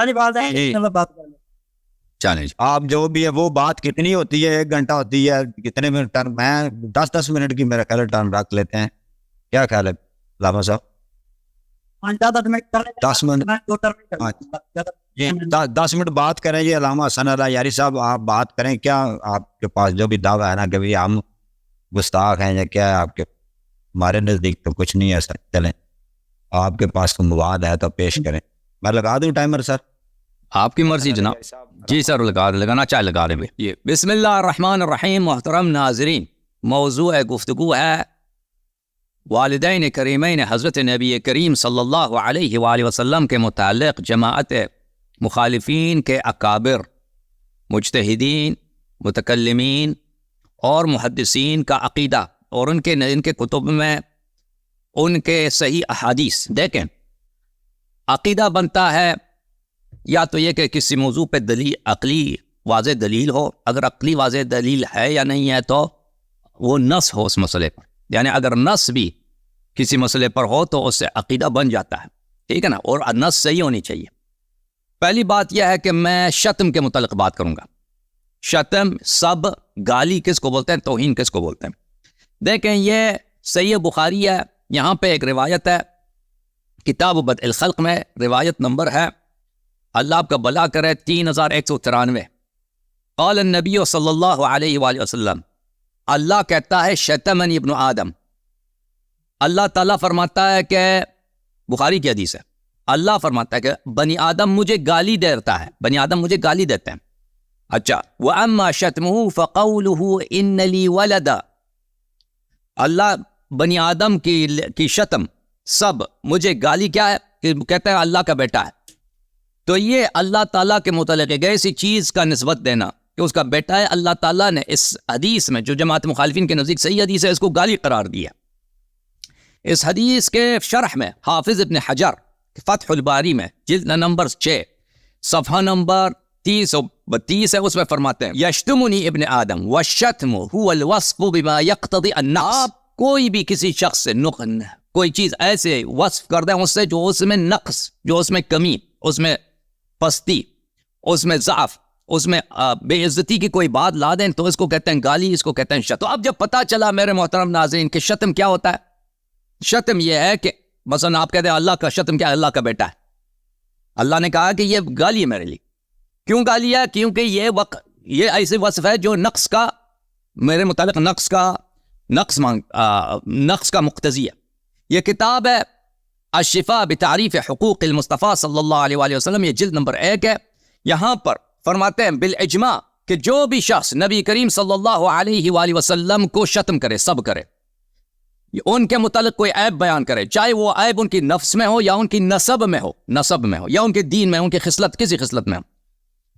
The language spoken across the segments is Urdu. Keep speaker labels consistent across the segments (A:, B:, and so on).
A: ساری بات ہے
B: جی۔
A: بات کر لیں۔
B: چلیں جی، آپ جو بھی ہے وہ بات کتنی ہوتی ہے، 1 گھنٹہ ہوتی ہے، کتنے منٹ ٹرم؟ میں 10 منٹ کی میرا خیال ٹرم رکھ لیتے ہیں، کیا خیال ہے علامہ صاحب؟ 10 منٹ جی، 10 منٹ بات کریں جی۔ علامہ حسن اللہ یاری صاحب آپ بات کریں، کیا آپ کے پاس جو بھی دعویٰ ہے نا کہ بھی ہم گستاخ ہیں یا کیا ہے آپ کے؟ ہمارے نزدیک تو کچھ نہیں ہے سر، چلیں آپ کے پاس کوئی مواد ہے تو پیش کریں۔ میں لگا دوں ٹائمر سر؟
C: آپ کی مرضی جناب۔ جی سر، لگانا چاہے لگا دیں۔ یہ بسم اللہ الرحمن الرحیم۔ محترم ناظرین، موضوع گفتگو ہے والدین کریمین حضرت نبی کریم صلی اللہ علیہ وآلہ وسلم کے متعلق جماعت مخالفین کے اکابر مجتہدین، متکلمین اور محدثین کا عقیدہ اور ان کے کتب میں ان کے صحیح احادیث۔ دیکھیں، عقیدہ بنتا ہے یا تو یہ کہ کسی موضوع پہ دلیل، عقلی واضح دلیل ہو، اگر عقلی واضح دلیل ہے یا نہیں ہے تو وہ نص ہو اس مسئلے پر، یعنی اگر نص بھی کسی مسئلے پر ہو تو اس سے عقیدہ بن جاتا ہے، ٹھیک ہے نا، اور نص صحیح ہونی چاہیے۔ پہلی بات یہ ہے کہ میں شتم کے متعلق بات کروں گا۔ شتم، سب، گالی کس کو بولتے ہیں، توہین کس کو بولتے ہیں؟ دیکھیں، یہ صحیح بخاری ہے، یہاں پہ ایک روایت ہے کتاب بدء الخلق میں، روایت نمبر ہے، اللہ آپ کا بلا کرے، 3193۔ قال النبی صلی اللہ علیہ وآلہ وسلم، اللہ کہتا ہے شتمنی ابن آدم، اللہ تعالیٰ فرماتا ہے کہ بخاری کی حدیث ہے، اللہ فرماتا ہے کہ بنی آدم مجھے گالی دیتا ہے، بنی آدم مجھے گالی دیتے ہیں۔ اچھا، وَأَمَّا شَتْمُهُ فَقَوْلُهُ إِنَّ لِي وَلَدًا، اللہ بنی آدم کی شتم، سب، مجھے گالی کیا ہے کہ کہتا ہے اللہ کا بیٹا ہے۔ تو یہ اللہ تعالیٰ کے متعلق ایک ایسی چیز کا نسبت دینا کہ اس کا بیٹا ہے، اللہ تعالیٰ نے اس حدیث میں جو جماعت مخالفین کے نزدیک صحیح حدیث ہے اس کو گالی قرار دیا۔ اس حدیث کے شرح میں حافظ ابن حجر فتح الباری میں جلد نمبر 6 صفحہ نمبر 30-32 ہے، اس میں فرماتے ہیں یشتمنی ابن آدم والشتم هو الوصف بما يقتضي النقص۔ آپ کوئی بھی کسی شخص سے کوئی چیز ایسے وصف کر دیں اس سے جو اس میں نقص، جو اس میں کمی، اس میں پستی، اس میں ضعف، اس میں بے عزتی کی کوئی بات لا دیں تو اس کو کہتے ہیں گالی، اس کو کہتے ہیں شتم۔ تو اب جب پتہ چلا میرے محترم ناظرین کہ شتم کیا ہوتا ہے، شتم یہ ہے کہ مثلا آپ کہتے ہیں اللہ کا شتم کیا ہے، اللہ کا بیٹا ہے، اللہ نے کہا کہ یہ گالی ہے میرے لیے۔ کیوں گالی ہے؟ کیونکہ یہ ایسے وصف ہے جو نقص کا، میرے متعلق نقص کا مقتضی ہے۔ یہ کتاب ہے الشفاء بتعریف حقوق المصطفیٰ صلی اللہ علیہ وآلہ وسلم، یہ جلد نمبر 1 ہے۔ یہاں پر فرماتے ہیں بالاجماع کہ جو بھی شخص نبی کریم صلی اللہ علیہ وآلہ وسلم کو شتم کرے، سب کرے، ان کے متعلق کوئی عیب بیان کرے، چاہے وہ عیب ان کی نفس میں ہو یا ان کی نسب میں ہو یا ان کے دین میں، ان کی خصلت، کسی خصلت میں ہو،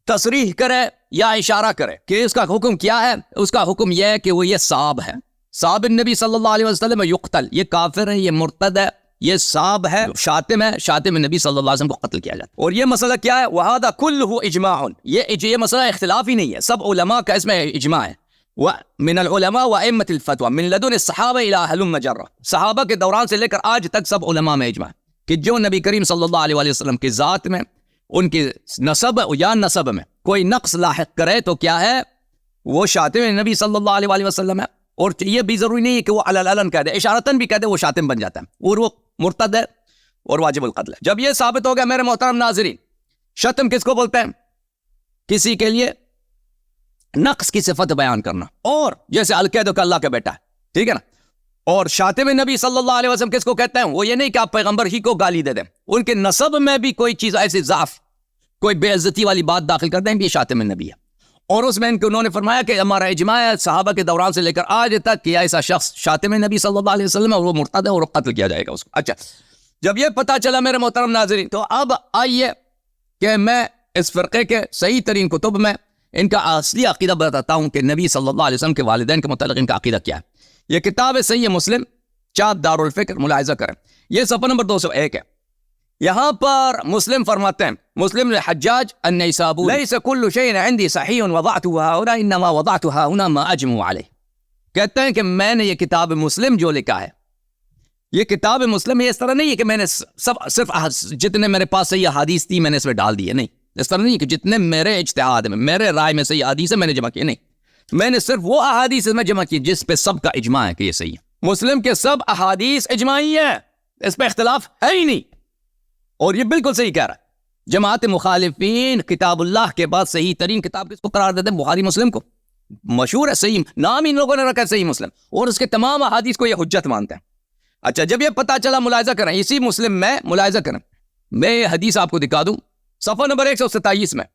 C: تصریح کرے یا اشارہ کرے کہ اس کا حکم کیا ہے، اس کا حکم یہ ہے کہ وہ یہ صاب ہے، صاب النبی صلی اللہ علیہ وسلم یقتل، یہ کافر ہے، یہ مرتد ہے، یہ صاب ہے، شاتم ہے، شاتم نبی صلی اللہ علیہ وسلم کو قتل کیا جاتا ہے۔ اور یہ مسئلہ کیا ہے؟ وَهَذَا كُلُّهُ اجماع، یہ مسئلہ اختلاف ہی نہیں ہے، سب علماء کا اس میں اجماع ہے۔ وَمِنَ الْعُلَمَاء وَأَئِمَّةِ الْفَتْوَى مِنْ لَدُنِ الصَّحَابَةِ إِلَىٰ هَلُمَّ جَرَّ، صحابہ کے دوران سے لے کر آج تک سب علماء میں اجماع ہے کہ جو نبی کریم صلی اللہ علیہ وسلم کی ذات میں، ان کی نسب یا نسب میں کوئی نقص لاحق کرے تو کیا ہے، وہ شاتم نبی صلی اللہ علیہ وسلم ہے۔ اور یہ بھی ضروری نہیں ہے کہ وہ علن کہہ دے، اشارتاً بھی کہہ دے، وہ شاتم بن جاتا ہے اور وہ مرتد ہے اور واجب القتل ہے۔ جب یہ ثابت ہو گیا میرے محترم ناظرین، شتم کس کو بولتے ہیں؟ کسی کے لیے نقص کی صفت بیان کرنا، اور جیسے القید کا اللہ کا بیٹا ہے، ٹھیک ہے نا۔ اور شاتم نبی صلی اللہ علیہ وسلم کس کو کہتے ہیں؟ وہ یہ نہیں کہ آپ پیغمبر ہی کو گالی دے دیں، ان کے نسب میں بھی کوئی چیز ایسی ضعف، کوئی بے عزتی والی بات داخل کر دیں بھی شاتم نبی ہے۔ اور اس میں انہوں نے فرمایا کہ ہمارا اجماع ہے صحابہ کے دوران سے لے کر آج تک کہ ایسا شخص شاتم نبی صلی اللہ علیہ وسلم اور وہ مرتد ہے اور قتل کیا جائے گا اس کو۔ اچھا، جب یہ پتہ چلا میرے محترم ناظرین، تو اب آئیے کہ میں اس فرقے کے صحیح ترین کتب میں ان کا اصلی عقیدہ بتاتا ہوں کہ نبی صلی اللہ علیہ وسلم کے والدین کے متعلق ان کا عقیدہ کیا ہے۔ یہ کتاب ہے صحیح مسلم، چاپ دار الفکر، ملاحظہ کریں، یہ صفحہ نمبر 201 ہے۔ یہاں پر مسلم فرماتے ہیں، مسلم الحجاج النیسابوری، لیس کل شیء عندی صحیح وضعته هنا انما وضعتها هنا ما اجمع علیہ، کہتے ہیں کہ میں نے یہ کتاب مسلم جو لکھا ہے، یہ کتاب مسلم یہ اس طرح نہیں ہے کہ میں نے صرف جتنے میرے پاس صحیح احادیث تھی میں نے اس میں ڈال دیے، نہیں، اس طرح نہیں کہ جتنے میرے اجتہاد میں میرے رائے میں صحیح احادیث ہے میں نے جمع کیے، نہیں، میں نے صرف وہ احادیث میں جمع کی جس پہ سب کا اجماع ہے کہ یہ صحیح ہے۔ مسلم کے سب احادیث اجماعی ہیں، اس پہ اختلاف ہے ہی نہیں، اور یہ بالکل صحیح کہہ رہا ہے۔ جماعت مخالفین کتاب اللہ کے بعد صحیح ترین کتاب کس کو قرار دیتے ہیں؟ بخاری مسلم کو، مشہور ہے صحیح، نام ان لوگوں نے رکھا ہے صحیح مسلم، اور اس کے تمام احادیث کو یہ حجت مانتے ہیں۔ اچھا، جب یہ پتا چلا، ملاحظہ کریں، اسی مسلم میں ملاحظہ کریں، میں یہ حدیث آپ کو دکھا دوں، صفحہ نمبر 127 میں،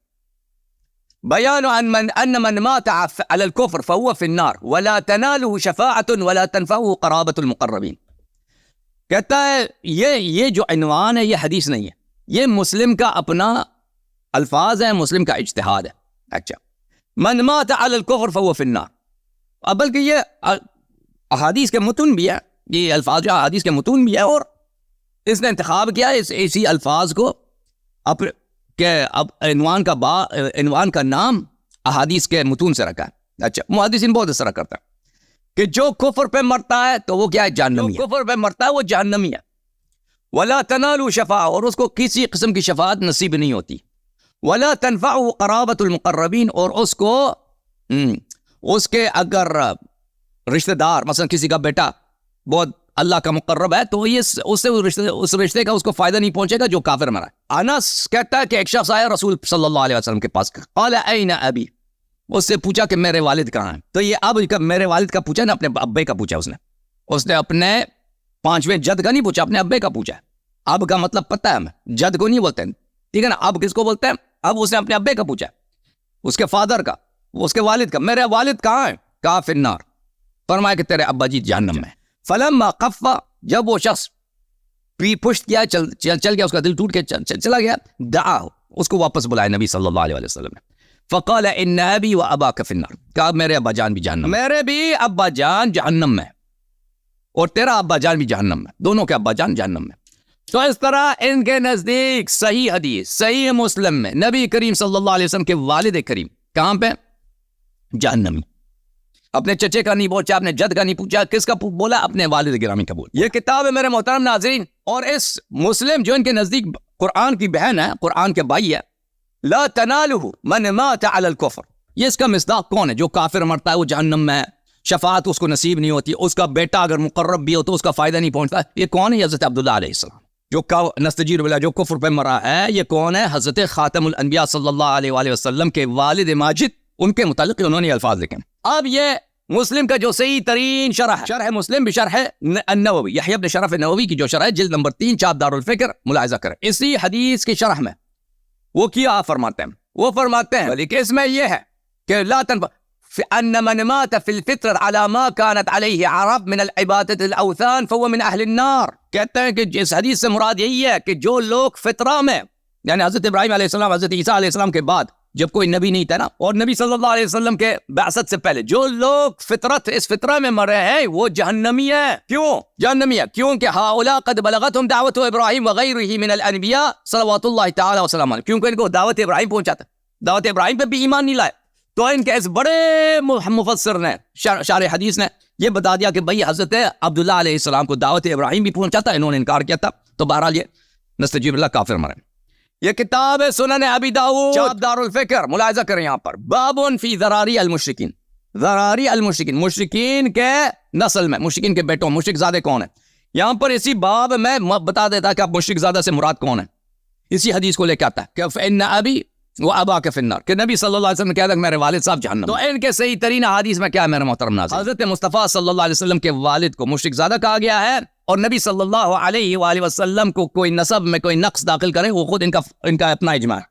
C: بیان ان من مات على الكفر فهو في النار ولا تناله شفاعة ولا تنفعه قرابة المقربين۔ کہتا ہے یہ جو عنوان ہے یہ حدیث نہیں ہے، یہ مسلم کا اپنا الفاظ ہے، مسلم کا اجتہاد ہے۔ اچھا، من مات على الكفر فهو في النار، اب بلکہ یہ احادیث کے متون بھی ہے، یہ الفاظ جو احادیث کے متون بھی ہے، اور اس نے انتخاب کیا اسی الفاظ کو اب عنوان کا نام احادیث کے متون سے رکھا ہے۔ اچھا، محدثین بہت اس طرح کرتا ہے کہ جو کفر پہ مرتا ہے تو وہ کیا ہے؟ جہنمی ہے، جو کفر پہ مرتا ہے وہ جہنمی ہے۔ ولا تنالوا شفاعة، اور اس کو کسی قسم کی شفاعت نصیب نہیں ہوتی۔ ولا تنفعه قرابة المقربین، اور اس کو اس کے اگر رشتہ دار، مثلا کسی کا بیٹا بہت اللہ کا مقرب ہے تو یہ اس رشتے کا اس کو فائدہ نہیں پہنچے گا جو کافر مرا ہے۔ انس کہتا ہے کہ ایک شخص آیا رسول صلی اللہ علیہ وسلم کے پاس، قال این ابی، اس سے پوچھا کہ میرے والد کہاں ہیں؟ تو یہ اب میرے والد کا پوچھا نا، اپنے ابے کا پوچھا اس نے اپنے پانچویں جد کا نہیں پوچھا، اپنے ابے کا پوچھا۔ اب کا مطلب پتہ ہے ہمیں، جد کو نہیں بولتے ہیں، ٹھیک ہے نا؟ اب کس کو بولتے ہیں؟ اب اس نے اپنے ابے کا پوچھا، اس کے فادر کا، اس کے والد کا، میرے والد کہاں ہیں؟ کہا فی النار، فرمایا کہ تیرے ابا جی جہنم میں۔ فلما قفا، جب وہ شخص پشت کیا، چل گیا، اس کا دل ٹوٹ کے چلا گیا، دعا، اس کو واپس بلائے نبی صلی اللہ علیہ وسلم نے۔ فقال ان ابی و اباک فی النار، کہا میرے ابا جان بھی جہنم، میرے بھی ابا جان جہنم میں، اور تیرا ابا جان بھی جہنم میں، دونوں کے ابا جان جہنم میں۔ تو اس طرح ان کے نزدیک صحیح حدیث صحیح مسلم میں نبی کریم صلی اللہ علیہ وسلم کے والد کریم کہاں پہ؟ جہنمی۔ اپنے چچے کا نہیں پوچھا، اپنے جد کا نہیں پوچھا، کس کا بولا؟ اپنے والد گرامی کا بولا۔ یہ کتاب ہے میرے محترم ناظرین، اور اس مسلم جو ان کے نزدیک قرآن کی بہن ہے، قرآن کے بھائی ہے، لا تنالہ من مات علی الکفر، یہ اس کا مصداق کون ہے؟ جو کافر مرتا ہے وہ جہنم میں ہے، شفاعت اس کو نصیب نہیں ہوتی، اس کا بیٹا اگر مقرب بھی ہو تو اس کا فائدہ نہیں پہنچتا۔ یہ کون ہے؟ حضرت عبداللہ علیہ السلام، جو نستجیر باللہ، جو کفر پہ مرا ہے۔ یہ کون ہے؟ حضرت خاتم الانبیاء صلی اللہ علیہ وآلہ وسلم کے والد ماجد، ان کے متعلق انہوں نے الفاظ لکھے۔ اب یہ مسلم کا جو صحیح ترین شرح مسلم بشرح النووی، یحییٰ بن شرف النووی کی جو شرح ہے، جلد نمبر 3 چاپ دار الفکر، ملاحظہ کریں اسی حدیث کی شرح میں وہ کیا فرماتے ہیں، وہ فرماتے ہیں بلکہ اس میں یہ ہے کہ لا تنفع ان من مات في الفطر على ما كانت عليه عرب من العبادة الاوثان فهو من اهل النار۔ کہتے ہیں کہ اس حدیث سے مراد یہی ہے کہ جو لوگ فطرہ میں، یعنی حضرت ابراہیم علیہ السلام، حضرت عیسیٰ علیہ السلام کے بعد جب کوئی نبی نہیں تھا نا، اور نبی صلی اللہ علیہ وسلم کے بعثت سے پہلے جو لوگ فطرت، اس فطرہ میں مرے ہیں، وہ جہنمی ہے۔ کیوں جہنمی ہے؟ کیونکہ ہؤلاء قد بلغتهم دعوت ابراہیم وغیرہ من الانبیاء صلوات اللہ تعالی وسلم علیہ، کیونکہ ان کو دعوت ابراہیم پہنچاتا، دعوت ابراہیم پہ بھی ایمان نہیں لائے، تو ان کے اس بڑے مفسر نے، شارح حدیث نے یہ بتا دیا کہ بھئی حضرت عبداللہ علیہ السلام کو دعوت ابراہیم بھی پہنچاتا، انہوں نے انکار کیا تھا، تو بہرحال یہ نستجیب اللہ کافر مرے۔ یہ کتاب ہے سنن ابی داؤد، چاپ دار الفکر، ملاحظہ کریں یہاں پر، باب فی ذراری المشرکین، ذراری المشرکین، مشرکین کے نسل میں، مشرکین کے بیٹوں، مشرک زادے کون ہیں؟ یہاں پر اسی باب میں بتا دیتا کہ اب مشرک زادہ سے مراد کون ہے، اسی حدیث کو لے کے آتا ہے کہ فإن ابی و اباک فی النار، کہ نبی صلی اللہ علیہ وسلم نے کہا تھا کہ میرے والد صاحب جہنم۔ تو ان کے صحیح ترین حدیث میں کیا ہے میرے محترم ناظرین؟ حضرت مصطفیٰ صلی اللہ علیہ وسلم کے والد کو مشرک زادہ کہا گیا ہے، اور نبی صلی اللہ علیہ وآلہ وسلم کو کوئی نسب میں کوئی نقص داخل کرے، وہ خود ان کا اپنا اجماع ہے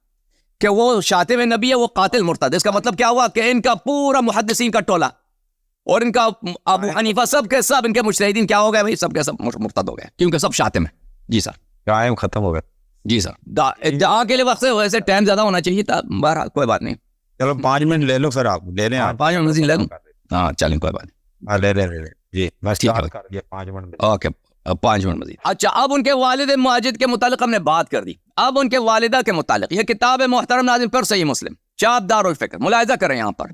C: کہ وہ شاتم نبی ہے، وہ قاتل مرتد۔ اس کا مطلب کیا ہوا کہ ان کا پورا محدثین کا ٹولہ اور ان کا ابو حنیفہ سب کے سب ان کے مجتہدین کیا ہو گئے بھائی؟ سب کے سب مرتد ہو گئے، کیونکہ سب شاتم ہیں۔ جی سر،
B: قائم ختم ہو گیا۔
C: جی سر، دعا کے لیے وقت سے ویسے ٹائم زیادہ ہونا چاہیے تھا، بہرحال کوئی بات نہیں۔
B: چلو 5 منٹ لے لو، پھر آپ لے لیں،
C: 5 منٹ لے لوں؟ ہاں چلیں، کوئی بات نہیں،
B: ہاں لے جی، بس ٹھیک ہے، 5 منٹ
C: اوکے، 5 منٹ مزید۔ اچھا، اب ان کے والد ماجد کے متعلق ہم نے بات کر دی، اب ان کے والدہ کے متعلق یہ کتاب ہے محترم ناظرین پر صحیح مسلم، چاپ دار الفکر، ملاحظہ کریں یہاں پر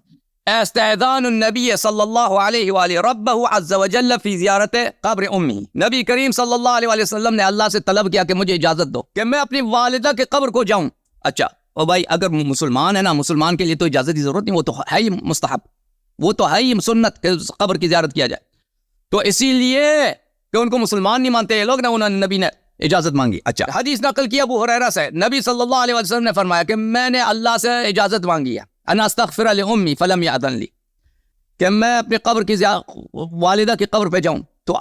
C: استئذان النبی صلی اللہ علیہ وآلہ ربہ عز وجل فی زیارت قبر امی. نبی کریم صلی اللہ علیہ وآلہ وسلم نے اللہ سے طلب کیا کہ مجھے اجازت دو کہ میں اپنی والدہ کے قبر کو جاؤں. اچھا او بھائی اگر مسلمان ہے نا، مسلمان کے لیے تو اجازت کی ضرورت نہیں، وہ تو ہے ہی مستحب، وہ تو ہے ہی سنت کہ قبر کی زیارت کیا جائے. تو اسی لیے کہ ان کو مسلمان نہیں مانتے یہ لوگ نا، انہوں نے نبی نے اجازت مانگی. اچھا حدیث نقل کیا ابو ہریرہ سے، نبی صلی اللہ علیہ وسلم نے فرمایا کہ میں نے اللہ سے اجازت مانگی ہے انا استغفر لأمی فلم یأذن لی، کہ میں اپنی قبر کی والدہ کی قبر پہ جاؤں تو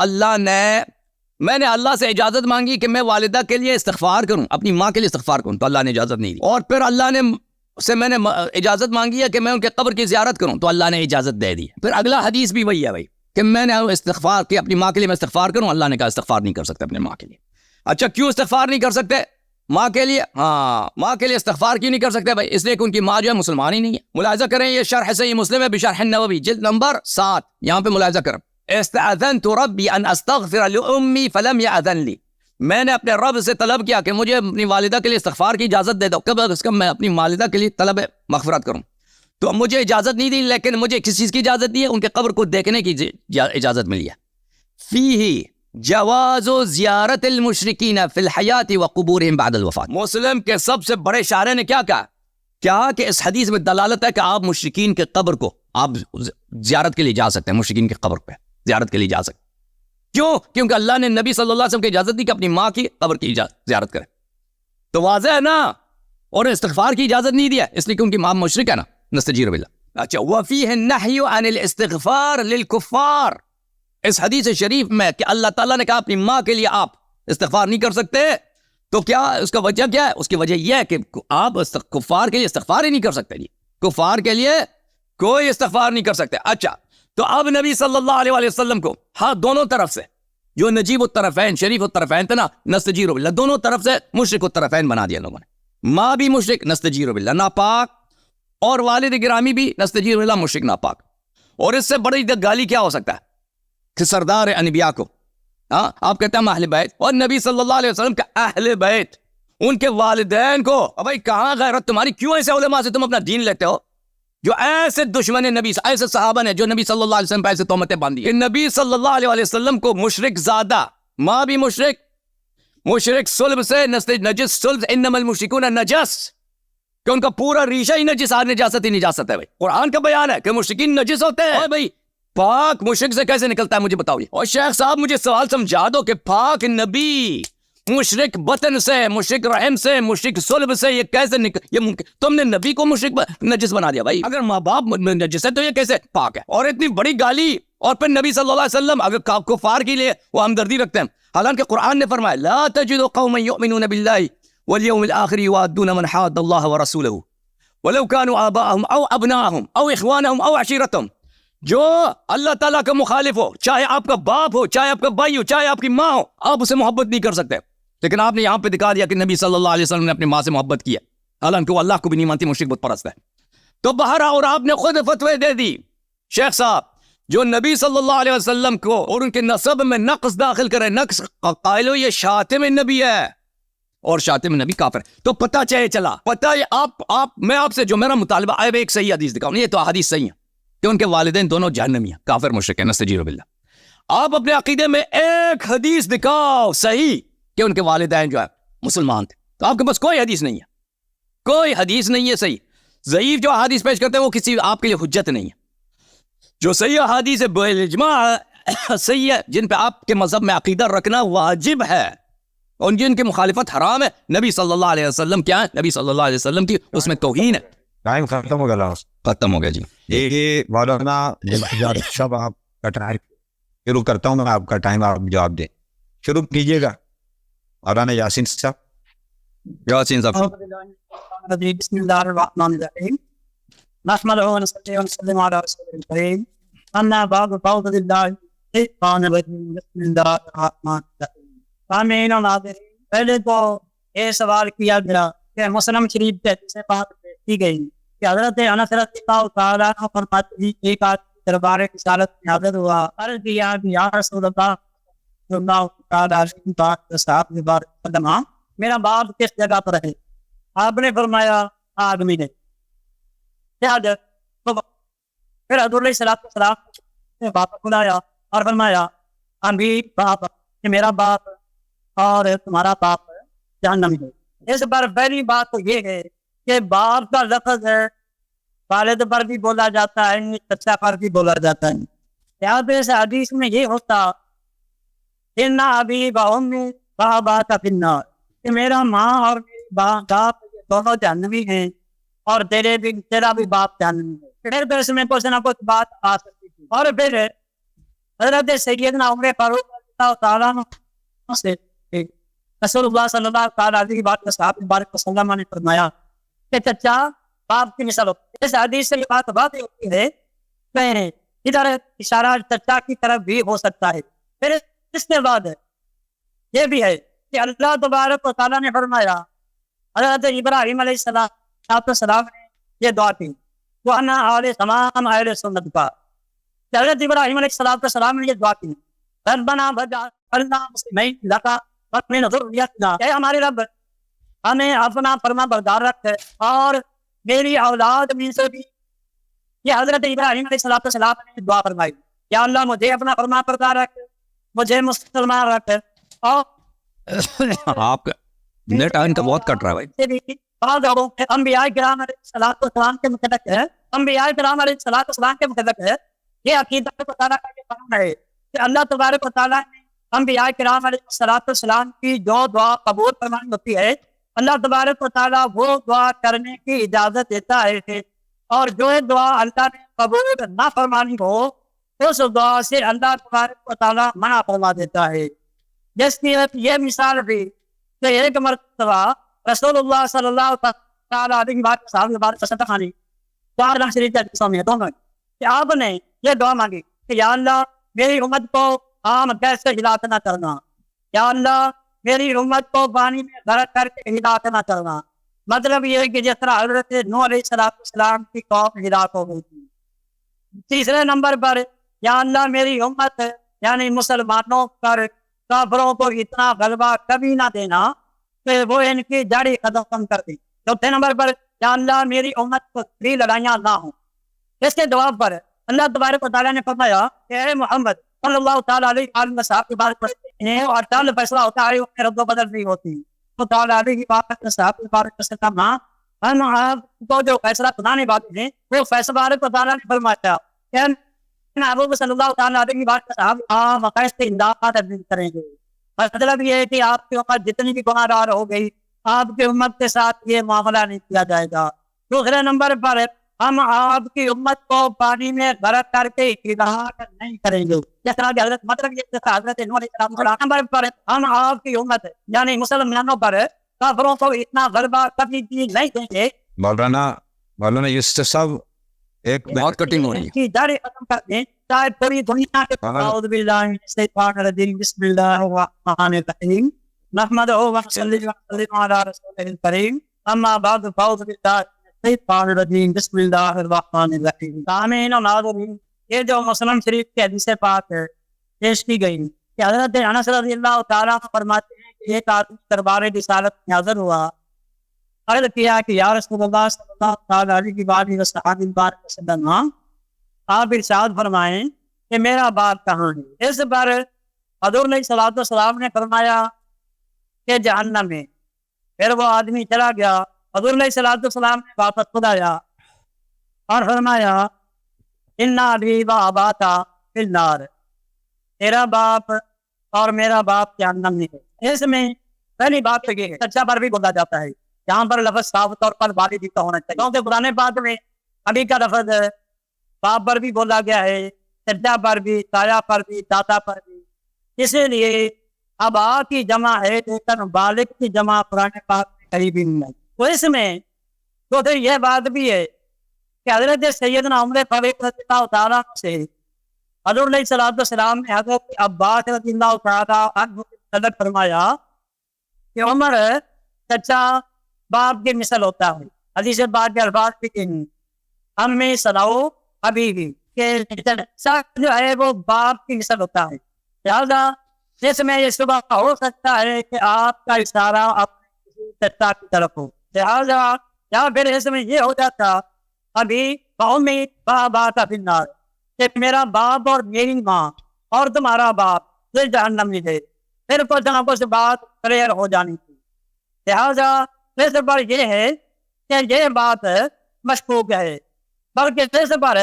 C: میں نے اللہ سے اجازت مانگی کہ میں والدہ کے لیے استغفار کروں، اپنی ماں کے لیے استغفار کروں، تو اللہ نے اجازت نہیں دی. اور پھر اللہ نے سے میں نے اجازت مانگی ہے کہ میں ان کے قبر کی زیارت کروں تو اللہ نے اجازت دے دی. پھر اگلا حدیث بھی وہی ہے بھائی کہ میں نے استغفار کہ اپنی ماں کے لیے میں استغفار کروں، اللہ نے کہا استغفار نہیں کر سکتے اپنے ماں کے لیے. اچھا کیوں استغفار نہیں کر سکتے ماں کے لیے؟ ہاں ماں کے لیے استغفار کیوں نہیں کر سکتے بھائی؟ اس لیے کہ ان کی ماں جو ہے مسلمان ہی نہیں ہے. ملاحظہ کریں یہ شرح صحیح مسلم ہے بشرح النووی جلد نمبر 7، یہاں پہ ملاحظہ کریں استأذنت ربی ان استغفر لأمی فلم یأذن لی، میں نے اپنے رب سے طلب کیا کہ مجھے اپنی والدہ کے لیے استغفار کی اجازت دے دو، کب اس کا میں اپنی والدہ کے لیے طلب مغفرت کروں، تو مجھے اجازت نہیں دی، لیکن مجھے کس چیز کی اجازت دی ہے؟ ان کے قبر کو دیکھنے کی اجازت ملی ہے. فیہ جواز زیارت المشرکین فی الحیات وقبورہم بعد الوفات. مسلم کے سب سے بڑے شاعر نے کیا کہا کہ اس حدیث میں دلالت ہے کہ آپ مشرکین کے قبر کو آپ زیارت کے لیے جا سکتے ہیں، مشرکین کے قبر پہ زیارت کے لیے جا سکتے. کیوں؟ کیونکہ اللہ نے نبی صلی اللہ علیہ وسلم کی اجازت دی کہ اپنی ماں کی قبر کی زیارت کرے، تو واضح ہے نا. اور استغفار کی اجازت نہیں دیا اس لیے کہ ان کی ماں مشرک ہے نا، نستجیر باللہ. اچھا وفیہ النہی عن الاستغفار للکفار، اس حدیث شریف میں کہ اللہ تعالیٰ نے کہا اپنی ماں کے لیے آپ استغفار نہیں کر سکتے، تو کیا اس کا وجہ کیا ہے؟ اس کی وجہ یہ ہے کہ آپ کفار کے لیے استغفار ہی نہیں کر سکتے. کفار کے لیے کوئی استغفار نہیں کر سکتے. اچھا تو اب نبی صلی اللہ علیہ وسلم کو ہاں دونوں طرف سے جو نجیب الطرفین شریف الطرفین تھا نا، نستجیر باللہ، دونوں طرف سے مشرک الطرفین بنا دیا لوگوں نے. ماں بھی مشرک نستجیر باللہ ناپاک، اور والد گرامی بھی نستجیر باللہ مشرک ناپاک. اور اس سے بڑی گالی کیا ہو سکتا ہے کہ سردار انبیاء کو آپ کہتے ہیں اہل بیت، اور نبی صلی اللہ علیہ وسلم کا اہل بیت ان کے والدین کو، بھائی کہاں غیرت تمہاری؟ کیوں ایسے علماء سے تم اپنا دین لیتے ہو جو ایسے دشمن نبی، ایسے صحابہ نے جو نبی صلی اللہ علیہ وسلم پہ ایسے تہمتیں باندھی کہ نبی صلی اللہ علیہ وسلم کو مشرک زادہ، ماں بھی مشرک، مشرک صلب سے نجس صلب، انما المشرکون نجس، کہ ان کا پورا ریشہ ہی نجس، نجاست ہی نجاست ہے. بھائی قرآن کا بیان ہے کہ مشرکین نجس ہوتے ہیں. بھائی پاک مشرک سے کیسے نکلتا ہے مجھے بتاؤ. اور شیخ صاحب مجھے سوال سمجھا دو کہ پاک نبی مشرک بطن سے، مشرک رحم سے، مشرک صلب سے یہ کیسے یہ ممکن؟ تم نے نبی کو مشرک نجس بنا دیا. بھائی اگر ماں باپ نجس ہے تو یہ کیسے پاک ہے؟ اور اتنی بڑی گالی، اور پھر نبی صلی اللہ علیہ وسلم اگر کفار کے لیے وہ ہمدردی رکھتے ہیں، حالانکہ قرآن نے فرمایا لا تجد قوما یؤمنون باللہ والیوم الآخر یوادون من حاد اللہ ورسولہ ولو كانوا آباءهم او ابناءهم او اخوانهم او عشیرتهم. جو اللہ تعالیٰ کا مخالف ہو، چاہے آپ کا باپ ہو، چاہے آپ کا بھائی ہو، چاہے آپ کی ماں ہو، آپ اسے محبت نہیں کر سکتے. لیکن آپ نے یہاں پہ دکھا دیا کہ نبی صلی اللہ علیہ وسلم نے اپنی ماں سے محبت کی ہے، حالانکہ وہ اللہ کو بھی نہیں مانتی، مشرک بت پرست ہے. تو باہر اور آپ نے خود فتوے دے دی. شیخ صاحب جو نبی صلی اللہ علیہ وسلم کو اور ان کے نسب میں نقص داخل کرے، نقص قائل ہو یہ شاتم نبی ہے اور شاتم نبی کافر. تو پتہ چلا میں آپ سے جو میرا مطالبہ ہے ایک صحیح حدیث دکھاؤں. یہ تو حدیث صحیح ہے کہ ان کے والدین دونوں جہنمی ہیں، کافر مشرک ہیں، نستجیر باللہ. آپ اپنے عقیدے میں ایک حدیث دکھاؤ صحیح کہ ان کے والدین جو ہے مسلمان تھے. تو آپ کے پاس کوئی حدیث نہیں ہے، کوئی حدیث نہیں ہے صحیح. ضعیف جو حدیث پیش کرتے ہیں وہ کسی آپ کے لیے حجت نہیں ہے. جو صحیح حدیث بالاجماع صحیح ہے، جن پہ آپ کے مذہب میں عقیدہ رکھنا واجب ہے اور جن کی مخالفت حرام ہے. نبی صلی اللہ علیہ وسلم کیا ہے؟ نبی صلی اللہ علیہ وسلم کی اس میں توہین ہے.
B: ٹائم ختم ہو گیا،
C: ختم ہو گیا جی.
B: یہ مولانا شب آپ کا ٹائم شروع کرتا ہوں میں، آپ کا ٹائم آپ جواب دیں، شروع کیجیے گا. مولانا یاسین صاحب.
C: یاسین صاحب.
A: بسم اللہ الرحمن الرحیم نحمده ونصلي ونسلم على رسول الكريم اما بعد فاعوذ بالله من الشیطان الرجیم بسم اللہ الرحمن الرحیم. سامعین و ناظرین، پہلے تو یہ سوال کیا گیا کہ مسلم شریف کے سے بات کی گئی کہ حضرت انس رضی اللہ تعالیٰ عنہ فرماتے ہیں ایک آدمی دربار رسالت میں حاضر ہوا، عرض کیا کہ یا رسول اللہ صلی اللہ تعالیٰ علیہ وسلم میرا باپ کس جگہ پر ہے؟ آپ نے فرمایا آدمی نے. پھر حضور علیہ السلام نے باپ کو بلایا اور فرمایا ابھی باپ کہ میرا باپ اور تمہارا باپ جہنم ہے. اس پر پہلی بات تو یہ ہے کہ باپ کا لفظ ہے والد پر بھی بولا جاتا ہے, چچا پر بھی بولا جاتا ہے. یاد اس حدیث میں یہ ہوتا ان ابی و امی و اباک فی النار, کہ میرا ماں اور میری باپ دونوں جہنمی ہیں اور تیرا بھی باپ جہنمی ہے. پھر اس میں کچھ نہ کچھ بات آ سکتی تھی. اور پھر حضرت سیدنا عمر فاروق رضی اللہ تعالیٰ عنہ سے رسول اللہ صلی اللہ تعالیٰ علیہ وسلم نے فرمایا کہ چچا باپ کی مثال ہوتی ہے. اس حدیث سے یہ بات واضح ہوتی ہے کہ ادھر اشارہ چچا کی طرف بھی ہو سکتا ہے. پھر اس کے بعد یہ بھی ہے کہ اللہ تبارک و تعالیٰ نے فرمایا حضرت ابراہیم علیہ السلام نے یہ دعا کی وہ انا اہل تمام اہل سنت کا. حضرت ابراہیم علیہ السلام نے یہ دعا کی ربنا وجعلنا مسلمین لک ومن ذریتنا, اے ہمارے رب ہمیں اپنا فرما بردار رکھ اور میری اولاد میں سے بھی. یہ حضرت ابراہیم علیہ السلام نے دعا فرمائی یا اللہ مجھے اپنا فرما بردار رکھ, مجھے مسلمان رکھ. اور
C: آپ کا نیٹ ان کا بہت کٹ رہا ہے بھائی.
A: انبیاء کرام علیہ السلام کے متعلق ہے, انبیاء کرام علیہ السلام کے متعلق ہے. یہ عقیدہ تعالیٰ کا یہ فرمان ہے کہ اللہ تبارک و تعالیٰ نے انبیاء کرام علیہ السلام کی جو دعا قبول فرمانی ہوتی ہے اللہ تبارک و تعالیٰ وہ دعا کرنے کی اجازت دیتا ہے, اور جو دعا اللہ نے قبول نہ فرمانی ہو اس دعا سے اللہ تبارک و تعالیٰ منع فرما دیتا ہے. جس کی یہ مثال بھی کہ ایک مرتبہ رسول اللہ صلی اللہ تعالیٰ علیہ وسلم چار شریف کے دونوں کہ آپ نے یہ دعا مانگی کہ یا اللہ میری امت کو عام گیس سے ہلاک نہ کرنا, یا اللہ میری امت کو پانی میں غرق کر کے ہلاک نہ کرنا. مطلب یہ ہے کہ جس طرح حضرت نوح علیہ السلام کی قوم ہلاک ہو گئی تھی. تیسرے نمبر پر یا اللہ میری امت یعنی مسلمانوں پر کافروں کو اتنا غلبہ کبھی نہ دینا کہ وہ ان کی جڑیں ختم کر دی. چوتھے نمبر پر یا اللہ میری امت کو بھی لڑائیاں نہ ہوں. اس کے جواب پر اللہ تبارک و تعالیٰ نے فرمایا کہ اے محمد صلی اللہ تعالیٰ علیہ وسلم کی بات کرتے ہیں اور تعالیٰ فیصلہ ہوتا ہے اس میں رد و بدل نہیں ہوتی. تو تعالیٰ علیہ وسلم ہم آپ کو جو فیصلہ خدا نے بات ہے وہ فیصلہ تبارک و تعالیٰ نے فرمایا کہ محبوب صلی اللہ تعالیٰ علیہ وسلم آپ وقت سے امداد کریں گے. مطلب یہ ہے کہ آپ کی امت جتنی بھی گناہ گار ہو گئی آپ کی امت کے ساتھ یہ معاملہ نہیں کیا جائے گا. دوسرے نمبر پر ہم آپ کی امت کو پانی میں غرق کر کے ہلاک نہیں کریں گے. جس طرح حضرت مطلب یہ حضرت نوح علیہ السلام نمبر پر ہم آپ کی امت یعنی مسلمانوں پر کافروں کو اتنا غلبہ کبھی بھی نہیں دیں گے.
B: مولانا یوسف صاحب ایک
C: بہت کٹنگ ہو رہی ہے.
A: کی جڑیں ختم کر دیں چاہے پوری دنیا کے. اعوذ باللہ من الشیطان الرجیم بسم اللہ الرحمن الرحیم نحمدہ و نصلی علی رسولہ الکریم اما بعد فاعوذ باللہ الشیطان الرجیم بسم اللہ الرحمن الرحیم. آمین. اور ناظرین یہ جو مسلم شریف کی حدیث پاک ہے پیش کی گئی کہ حضرت انس رضی اللہ تعالیٰ فرماتے ہیں کہ ایک آدمی دربار رسالت میں حاضر ہوا, عرض کیا کہ یا رسول اللہ صلی اللہ تعالیٰ علیہ وسلم آپ ارشاد فرمائیں کہ میرا باپ کہاں ہے. اس پر حضور علیہ السلام نے فرمایا کہ جہنم میں. پھر وہ آدمی چلا گیا. حضور علیہ السلام نے واپس بلایا اور فرمایا ان ابی و اباک فی النار, تیرا باپ اور میرا باپ جہنم میں ہے. اس میں پہلی بات تو یہ ہے چچا پر بھی بولا جاتا ہے, یہاں پر لفظ صاف طور پر والد کا ہونا چاہیے کیونکہ قرآن پاک میں ابھی کا لفظ باپ پر بھی بولا گیا ہے, چچا پر بھی, تایا پر بھی, دادا پر بھی. اسی لیے ابا کی جمع ہے لیکن بالغ کی جمع قرآن پاک میں قریبی نہیں ہے. تو اس میں تو پھر یہ بات بھی ہے کہ حضرت سیدنا عمر فاروق رضی اللہ تعالیٰ سے حضور علیہ السلام نے حضرت عباس رضی اللہ تعالیٰ عنہ سے فرمایا کہ عمر چچا باپ کی مثل ہوتا ہے. حدیث پاک کے الفاظ بھی کہیں ہم میں سناؤ ابھی بھی کہ چچا جو ہے وہ باپ کی مثل ہوتا ہے. لہٰذا اس میں یہ صبح ہو سکتا ہے کہ آپ کا اشارہ اپنے کسی چچا کی طرف ہو. لہٰذا یا پھر اس میں یہ ہو جاتا ابھی قومی بابا کا فنار کہ میرا باپ اور میری ماں اور تمہارا باپ یہ جہنم میں تھے. پھر کچھ نہ کچھ بات کلیئر ہو جانی تھی. لہٰذا اس پر یہ ہے کہ یہ بات مشکوک ہے، بلکہ اس پر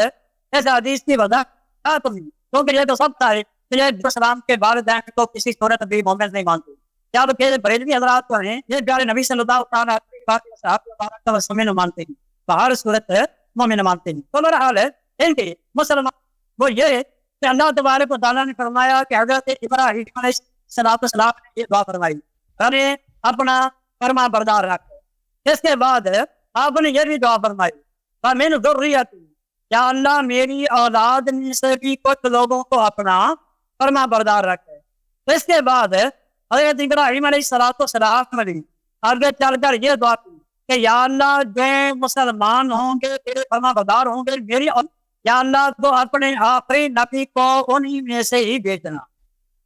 A: اس حدیث کی وضاحت ہوئی، کیونکہ یہ تو سب تھا کہ اسلام کے والدین کو کسی صورت بھی مومن نہیں مانتے. جبکہ بریلوی حضرات کو ہیں یہ پیارے نبی صلی اللہ علیہ وسلم مانتے ہیں، ہر صورت مومن مانتے ہیں. تو بہرحال ان کے مسلمان وہ یہ ہے کہ اللہ تبارک و تعالیٰ نے فرمایا کہ حضرت ابراہیم علیہ السلام نے یہ دعا فرمائی، ارے اپنا فرما بردار رکھ. اس کے بعد آپ نے یہ بھی دعا فرمائی فَمِنْ ذُرِّيَّتِي، یا اللہ میری اولاد میں سے بھی کچھ لوگوں کو اپنا فرما بردار رکھے. اس کے بعد حضرت ابراہیم علیہ السلام نے آگے چل کر یہ دعا کی کہ یا اللہ جو مسلمان ہوں گے تیرے فرما بردار ہوں گے میری، یا اللہ تو اپنے آخری نبی کو انہی میں سے ہی بھیجنا.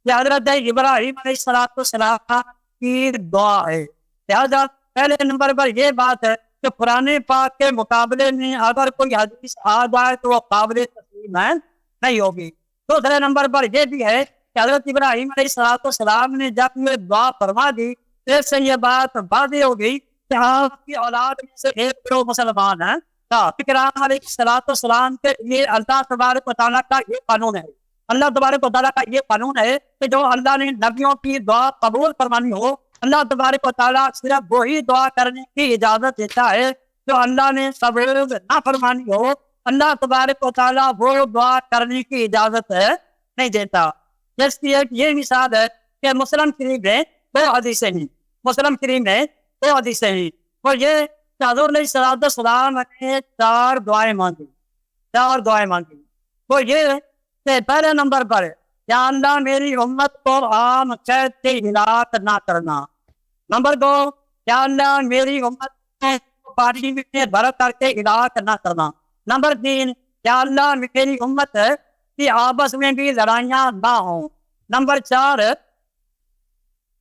A: یہ حضرت ابراہیم علیہ السلام کی دعا ہے. لہٰذا پہلے نمبر پر یہ بات ہے کہ قرآن پاک کے مقابلے میں اگر کوئی حدیث آ جائے تو وہ قابل تسلیم نہیں ہوگی. دوسرے نمبر پر یہ بھی ہے کہ حضرت ابراہیم علیہ السلام نے جب یہ دعا فرما دی تو اس سے یہ بات واضح ہو گئی کہ آپ کی اولاد میں سے ایک گروہ مسلمان ہیں. اکرام علیہ السلام کے لیے اللہ تبارک و تعالیٰ کا یہ قانون ہے، اللہ تبارک و تعالیٰ کا یہ قانون ہے کہ جو اللہ نے نبیوں کی دعا قبول فرمانی ہو، اللہ تبارک و تعالیٰ صرف وہی دعا کرنے کی اجازت دیتا ہے جو اللہ نے قبول نہ فرمانی ہو. اللہ تبارک و تعالیٰ وہ دعا کرنے کی اجازت نہیں دیتا. جس کی ایک یہ مثال ہے کہ مسلم شریف میں دو حدیثیں ہیں، مسلم شریف میں دو حدیثیں ہیں، اور یہ حضور علیہ السلام نے چار دعائیں مانگی. وہ یہ کہ پہلے نمبر پر یا اللہ میری امت کو عام قید سے ہلاک نہ کرنا. نمبر دو، یا اللہ میری امت کو پانی میں بھر کر کے ہلاک نہ کرنا. نمبر تین، یا اللہ میری امت کی آپس میں بھی لڑائیاں نہ ہوں. نمبر چار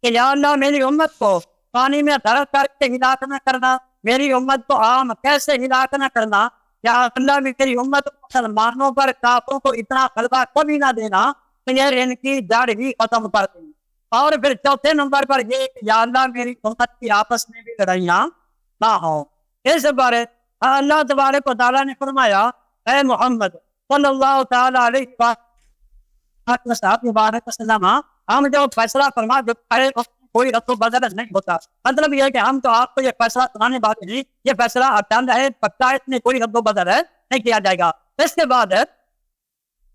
A: کہ یا اللہ میری امت کو پانی میں بھر کر کے ہلاک نہ کرنا، میری امت کو عام کیسے ہلاک نہ کرنا. یا اللہ میری امت مسلمانوں پر کافروں کو اتنا غلبہ کبھی نہ دینا کہ یہ ان کی جڑ ہی ختم کر دیں. اور پھر چوتھے نمبر پر یہ کہ یا اللہ میری امت کی آپس میں بھی لڑائیاں نہ ہوں. اس پر اللہ تبارک و تعالیٰ نے فرمایا اے محمد صلی اللہ تعالیٰ علیہ وسلم ہم جو فیصلہ فرما دیتے کوئی رد و بدل نہیں ہوتا. مطلب یہ ہے کہ ہم تو آپ کو یہ فیصلہ سنانے والے نہیں، یہ فیصلہ اٹل ہے، پکا ہے، اس میں کوئی رد و بدل نہیں کیا جائے گا. اس کے بعد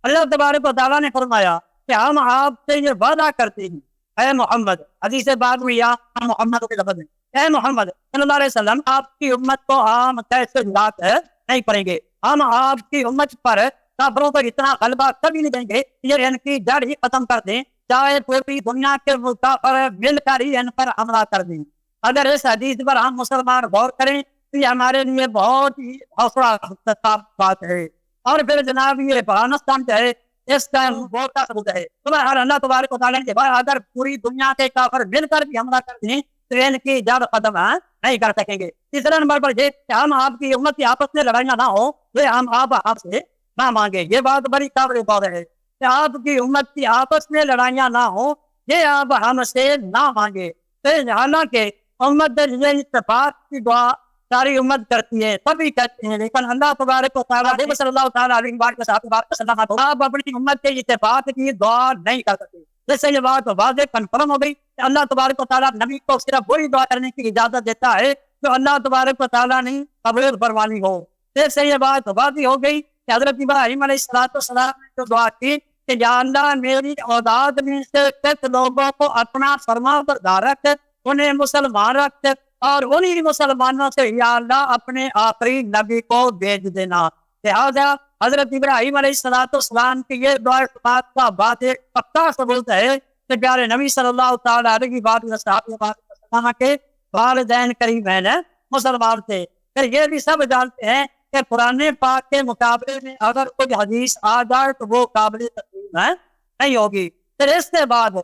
A: اللہ تبارک و تعالیٰ نے فرمایا کہ ہم آپ سے یہ وعدہ کرتے ہیں اے محمد، حدیث بعد میں یا محمد کے لفظ میں اے محمد صلی اللہ علیہ وسلم آپ کی امت کو عام کیسے ہلاک نہیں کریں گے، ہم آپ کی امت پر کافروں پر اتنا غلبہ کبھی نہیں دیں گے یہ ان کی جڑ ہی ختم کر دیں، چاہے پوری دنیا کے کافر مل کر ہی ان پر حملہ کر دیں. اگر اس حدیث پر ہم مسلمان غور کریں تو یہ ہمارے لیے بہت ہی حوصلہ بات ہے. اور پھر جناب یہ افغانستان جو ہے اس کا بہت ثبوت ہے. اللہ تبارک و تعالیٰ نے اگر پوری دنیا کے کافر مل کر بھی حملہ کر دیں تو ان کی جڑ ختم نہیں کر سکیں گے. تیسرے نمبر پر یہ کہ ہم آپ کی امت کی آپس میں لڑائیاں نہ ہو تو ہم آپ سے نہ مانگے. یہ بات بڑی قابل غور ہے کہ آپ کی امت کی آپس میں لڑائیاں نہ ہو، یہ آپ ہم سے نہ مانگے. حالانکہ امت اتفاق کی دعا ساری امت کرتی ہے، سبھی کہتے ہیں، لیکن اللہ تبارک و تعالیٰ صلی اللہ تعالیٰ علیہ وسلم آپ اپنی امت کے اتفاق کی دعا نہیں کر سکتے. جس سے یہ بات واضح کنفرم ہو گئی کہ اللہ تبارک و تعالیٰ نبی کو صرف وہی دعا کرنے کی اجازت دیتا ہے جو اللہ تبارک و تعالیٰ نے قبول فرمانی ہو. جس سے یہ بات واضح ہو گئی کہ حضرت ابراہیم علیہ السلام نے جو دعا کی کہ یا اللہ میری اولاد میں سے کچھ لوگوں کو اپنا فرما بردار رکھ، انہیں مسلمان رکھ، اور انہی مسلمانوں سے یا اللہ اپنے آخری نبی کو بھیج دینا. لہٰذا حضرت ابراہیم علیہ السلام کی یہ دعا بات کا بات ایک پکا ثبوت ہے کہ پیارے نبی صلی اللہ تعالیٰ علیہ وسلم کے والدین قریبین مسلمان تھے. پھر یہ بھی سب جانتے ہیں کہ قرآن پاک کے مقابلے میں اگر کوئی حدیث آ جائے تو وہ قابل تسلیم نہیں ہوگی. پھر اس کے بعد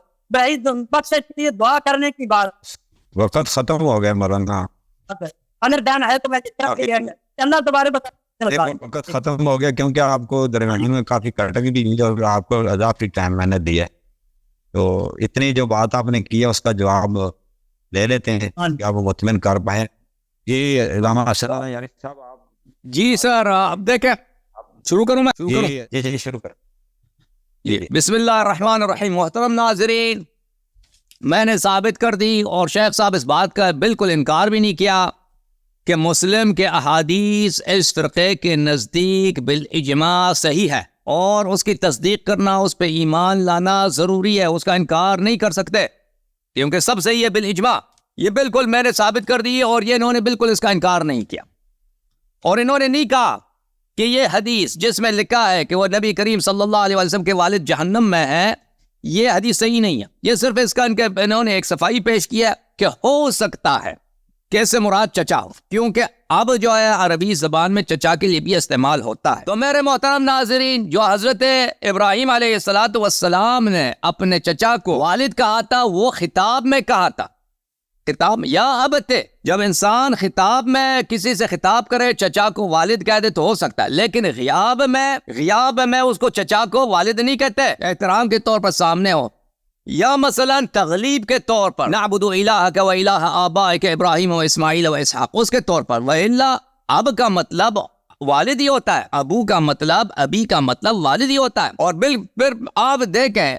A: سے دعا کرنے کی بات
B: وقت ختم ہو گیا مولانا.
A: اگر دین ہے تو میں اللہ تبارک
B: وقت ختم ہو گیا کیونکہ آپ کو درمیان میں کافی کٹنگ بھی نہیں اور آپ کو اضافی ٹائم میں نے دیا ہے، تو اتنی جو بات آپ نے کی ہے اس کا جواب لے لیتے ہیں کہ آپ مطمئن کر پائیں. جی علامہ اسرار یاری صاحب آپ.
C: جی سر آپ دیکھیں، شروع کروں میں؟
B: جی شروع کریں.
C: بسم اللہ الرحمن الرحیم. محترم ناظرین، میں نے ثابت کر دی اور شیخ صاحب اس بات کا بالکل انکار بھی نہیں کیا کہ مسلم کے احادیث اس فرقے کے نزدیک بالاجماع صحیح ہے اور اس کی تصدیق کرنا، اس پہ ایمان لانا ضروری ہے، اس کا انکار نہیں کر سکتے کیونکہ سب صحیح ہے بالاجماع. یہ بالکل میں نے ثابت کر دی اور یہ انہوں نے بالکل اس کا انکار نہیں کیا. اور انہوں نے نہیں کہا کہ یہ حدیث جس میں لکھا ہے کہ وہ نبی کریم صلی اللہ علیہ وسلم کے والد جہنم میں ہے، یہ حدیث صحیح نہیں ہے. یہ صرف اس کا انہوں نے ایک صفائی پیش کیا کہ ہو سکتا ہے کہ اس سے مراد چچا ہو، کیونکہ اب جو ہے عربی زبان میں چچا کے لیے بھی استعمال ہوتا ہے. تو میرے محترم ناظرین، جو حضرت ابراہیم علیہ السلام نے اپنے چچا کو والد کہا تھا، وہ خطاب میں کہا تھا. خطاب یا ابت، جب انسان خطاب میں کسی سے خطاب کرے چچا کو والد کہہ دے تو ہو سکتا ہے، لیکن غیاب میں اس کو چچا کو والد نہیں کہتے، احترام کے طور پر سامنے ہو، یا مثلا تغلیب کے طور پر نعبد الہک و الہ آبائک ابراہیم و اسماعیل و اسحاق، اس کے طور پر. وَإِلَّا اب کا مطلب والد ہی ہوتا ہے، ابو کا مطلب، ابی کا مطلب والد ہی ہوتا ہے. اور پھر آپ دیکھیں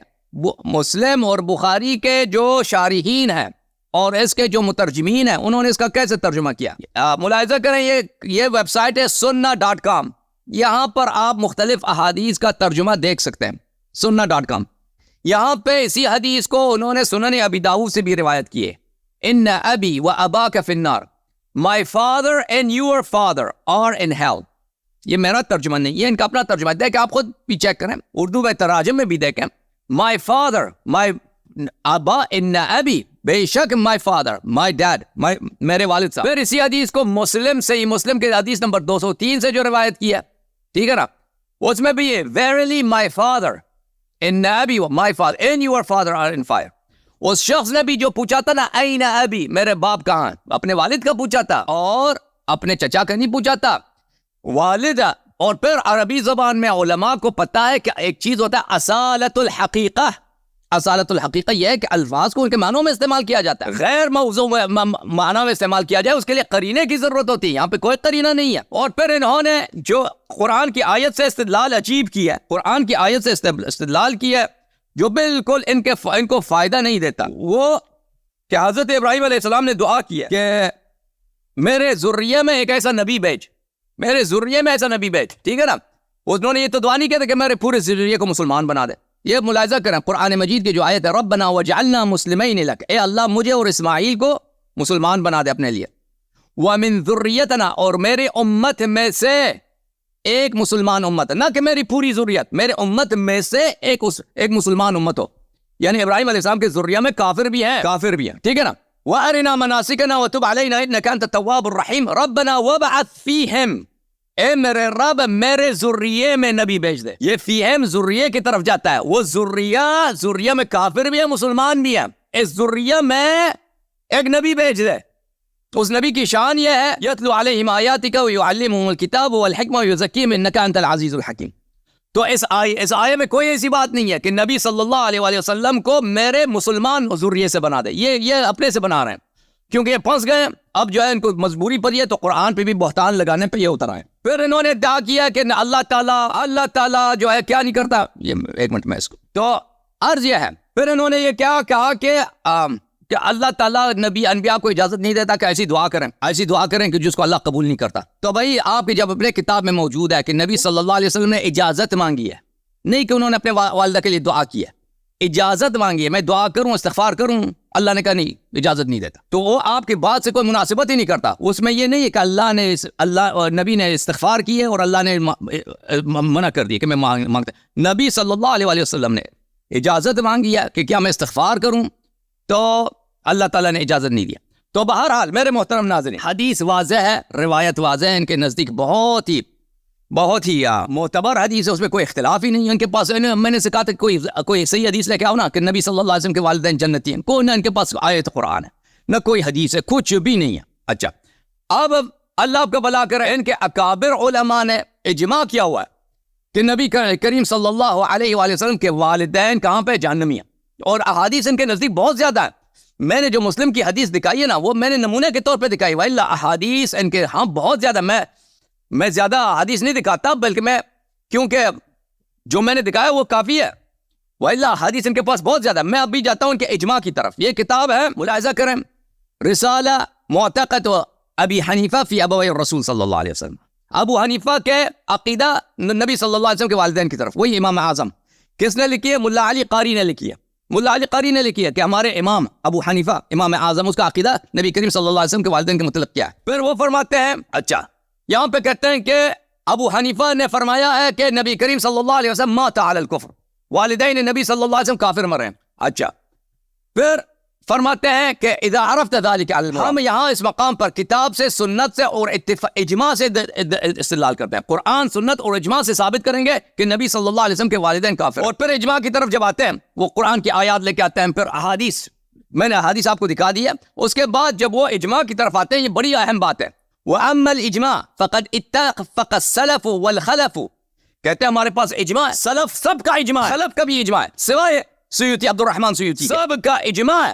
C: مسلم اور بخاری کے جو شارحین ہیں اور اس کے جو مترجمین ہیں، انہوں نے اس کا کیسے ترجمہ کیا. ملاحظہ کریں، یہ ویب سائٹ ہے sunna.com، یہاں پر آپ مختلف احادیث کا ترجمہ دیکھ سکتے ہیں. sunna.com، یہاں پہ اسی حدیث کو انہوں نے سنن ابی داؤد سے بھی روایت کی ہے. ان ابی و اباک فی النار، my father and your father are in hell. یہ میرا ترجمہ نہیں، یہ ان کا اپنا ترجمہ ہے. دیکھیں آپ خود بھی چیک کریں، اردو میں تراجم میں بھی دیکھیں. my father، my ابا، ان ابی، بے شک my father، my dad، میرے والد صاحب. پھر اسی حدیث کو مسلم سے ہی، مسلم کے حدیث نمبر 203 سے جو روایت کیا، ٹھیک ہے نا، اس میں بھی یہ verily my father ان ابی my father and your father are in fire. اس شخص نے بھی جو پوچھا تھا نا این ابی، میرے باپ کہاں، اپنے والد کا پوچھا تھا اور اپنے چچا کا نہیں پوچھا تھا، والد. اور پھر عربی زبان میں علماء کو پتا ہے کہ ایک چیز ہوتا ہے اصالت الحقیقہ. اصالت الحقیقہ یہ ہے کہ الفاظ کو ان کے معنوں میں استعمال کیا جاتا ہے، غیر موضوع معنی میں استعمال کیا جائے، اس کے لیے قرینے کی ضرورت ہوتی ہے. یہاں پہ کوئی قرینہ نہیں ہے. اور پھر انہوں نے جو قرآن کی آیت سے استدلال عجیب کیا ہے، قرآن کی آیت سے استدلال کیا ہے جو بالکل ان کو فائدہ نہیں دیتا. وہ کہ حضرت ابراہیم علیہ السلام نے دعا کی ہے کہ میرے ذریہ میں ایک ایسا نبی بھیج، میرے ذریہ میں ایسا نبی بھیج، ٹھیک ہے نا. انہوں نے یہ تو دعا نہیں کیا تھا کہ میرے پورے ذریے کو مسلمان بنا دے. یہ ملاحظہ کریں قرآن مجید کی جو آیت ہے، ربنا وجعلنا مسلمین لک، اے اللہ مجھے اور اسماعیل کو مسلمان بنا دے اپنے لیے. ومن ذریتنا، اور میرے امت میں سے ایک مسلمان امت، نہ کہ میری پوری ذریت، میرے امت میں سے ایک مسلمان امت ہو. یعنی ابراہیم علیہ السلام کے ذریہ میں کافر بھی ہیں، ٹھیک ہے نا. وارنا مناسکنا وتب علینا انک انت التواب الرحیم. ربنا وابعث فیہم، اے میرے رب میرے ذریے میں نبی بھیج دے. یہ فیہم ذریے کی طرف جاتا ہے. وہ ذریہ میں کافر بھی ہے، مسلمان بھی ہے، اس ذریہ میں ایک نبی بھیج دے. اس نبی کی شان یہ ہے یتلو علیہم آیاتک ویعلمہم الکتاب والحکمہ ویزکیہم انک انت العزیز الحکیم. تو اس آیے میں کوئی ایسی بات نہیں ہے کہ نبی صلی اللہ علیہ وسلم کو میرے مسلمان ذریے سے بنا دے. یہ اپنے سے بنا رہے ہیں کیونکہ یہ پھنس گئے. اب جو ہے ان کو مجبوری پڑی ہے تو قرآن پہ بھی بہتان لگانے پہ یہ اتر آئے. پھر انہوں نے ادعا کیا کہ اللہ تعالیٰ جو ہے کیا نہیں کرتا. یہ ایک منٹ میں اس کو تو عرض یہ ہے. پھر انہوں نے یہ کیا کہا کہ اللہ تعالیٰ نبی انبیاء کو اجازت نہیں دیتا کہ ایسی دعا کریں کہ جس کو اللہ قبول نہیں کرتا. تو بھائی آپ کی جب اپنے کتاب میں موجود ہے کہ نبی صلی اللہ علیہ وسلم نے اجازت مانگی ہے، نہیں کہ انہوں نے اپنے والدہ کے لیے دعا کی ہے، اجازت مانگی ہے میں دعا کروں استغفار کروں، اللہ نے کہا نہیں اجازت نہیں دیتا، تو وہ آپ کی بات سے کوئی مناسبت ہی نہیں کرتا. اس میں یہ نہیں ہے کہ اللہ نبی نے استغفار کی ہے اور اللہ نے منع کر دی کہ میں مانگتا. نبی صلی اللہ علیہ وسلم نے اجازت مانگی ہے کہ کیا میں استغفار کروں، تو اللہ تعالیٰ نے اجازت نہیں دیا. تو بہرحال میرے محترم ناظرین، حدیث واضح ہے، روایت واضح ہے، ان کے نزدیک بہت ہی معتبر حدیث ہے، اس میں کوئی اختلاف ہی نہیں ہے. ان کے پاس میں نے کہا تھا کوئی صحیح حدیث لے کے آؤ نا کہ نبی صلی اللہ علیہ وسلم کے والدین جنتی ہیں، کوئی نہ ان کے پاس آیت قرآن ہے نہ کوئی حدیث ہے، کچھ بھی نہیں ہے. اچھا اب اللہ آپ کا بھلا کرے، ان کے اکابر علماء نے اجماع کیا ہوا ہے کہ نبی کریم صلی اللہ علیہ وآلہ وسلم کے والدین کہاں پہ؟ جہنمی ہیں، اور احادیث ان کے نزدیک بہت زیادہ ہے. میں نے جو مسلم کی حدیث دکھائی ہے نا، وہ میں نے نمونے کے طور پہ دکھائی، وَإِلَّا احادیث ان کے ہاں بہت زیادہ. میں زیادہ حدیث نہیں دکھاتا، بلکہ میں کیونکہ جو میں نے دکھایا وہ کافی ہے. وَإِلَّا حدیث ان کے پاس بہت زیادہ. میں ابھی جاتا ہوں ان کے اجماع کی طرف. یہ کتاب ہے، ملاحظہ کریں، رسالہ معتقد ابی حنیفہ فی ابوی الرسول صلی اللہ علیہ وسلم. ابو حنیفہ کے عقیدہ نبی صلی اللہ علیہ وسلم کے والدین کی طرف، وہی امام اعظم. کس نے لکھی ہے؟ ملا علی قاری نے لکھی ہے. ملا علی قاری نے لکھی ہے کہ ہمارے امام ابو حنیفہ امام اعظم، اس کا عقیدہ نبی کریم صلی اللہ علیہ وسلم کے والدین کے متعلق کیا ہے. پھر وہ فرماتے ہیں، اچھا یہاں پہ کہتے ہیں کہ ابو حنیفہ نے فرمایا ہے کہ نبی کریم صلی اللہ علیہ وسلم مات علی الکفر، والدین نبی صلی اللہ علیہ وسلم کافر مرے ہیں. اچھا پھر فرماتے ہیں کہ اذا عرفت ذلك علی المراد، ہم یہاں اس مقام پر کتاب سے، سنت سے اور اجماع سے استدلال کرتے ہیں. قرآن، سنت اور اجماع سے ثابت کریں گے کہ نبی صلی اللہ علیہ وسلم کے والدین کافر. اور پھر اجماع کی طرف جب آتے ہیں، وہ قرآن کی آیات لے کے آتے ہیں، پھر احادیث، میں نے احادیث آپ کو دکھا دی ہے. اس کے بعد جب وہ اجماع کی طرف آتے ہیں، یہ بڑی اہم بات ہے. وَأَمَّا الْإِجْمَاعُ فَقَدْ اتَّفَقَ السَّلَفُ وَالْخَلَفُ، کہتے ہیں ہمارے پاس اجماع ہے، سلف سب کا اجماع ہے، خلف کا بھی اجماع ہے، سوائے سیوطی، عبد الرحمن سیوطی، سب کا اجماع ہے.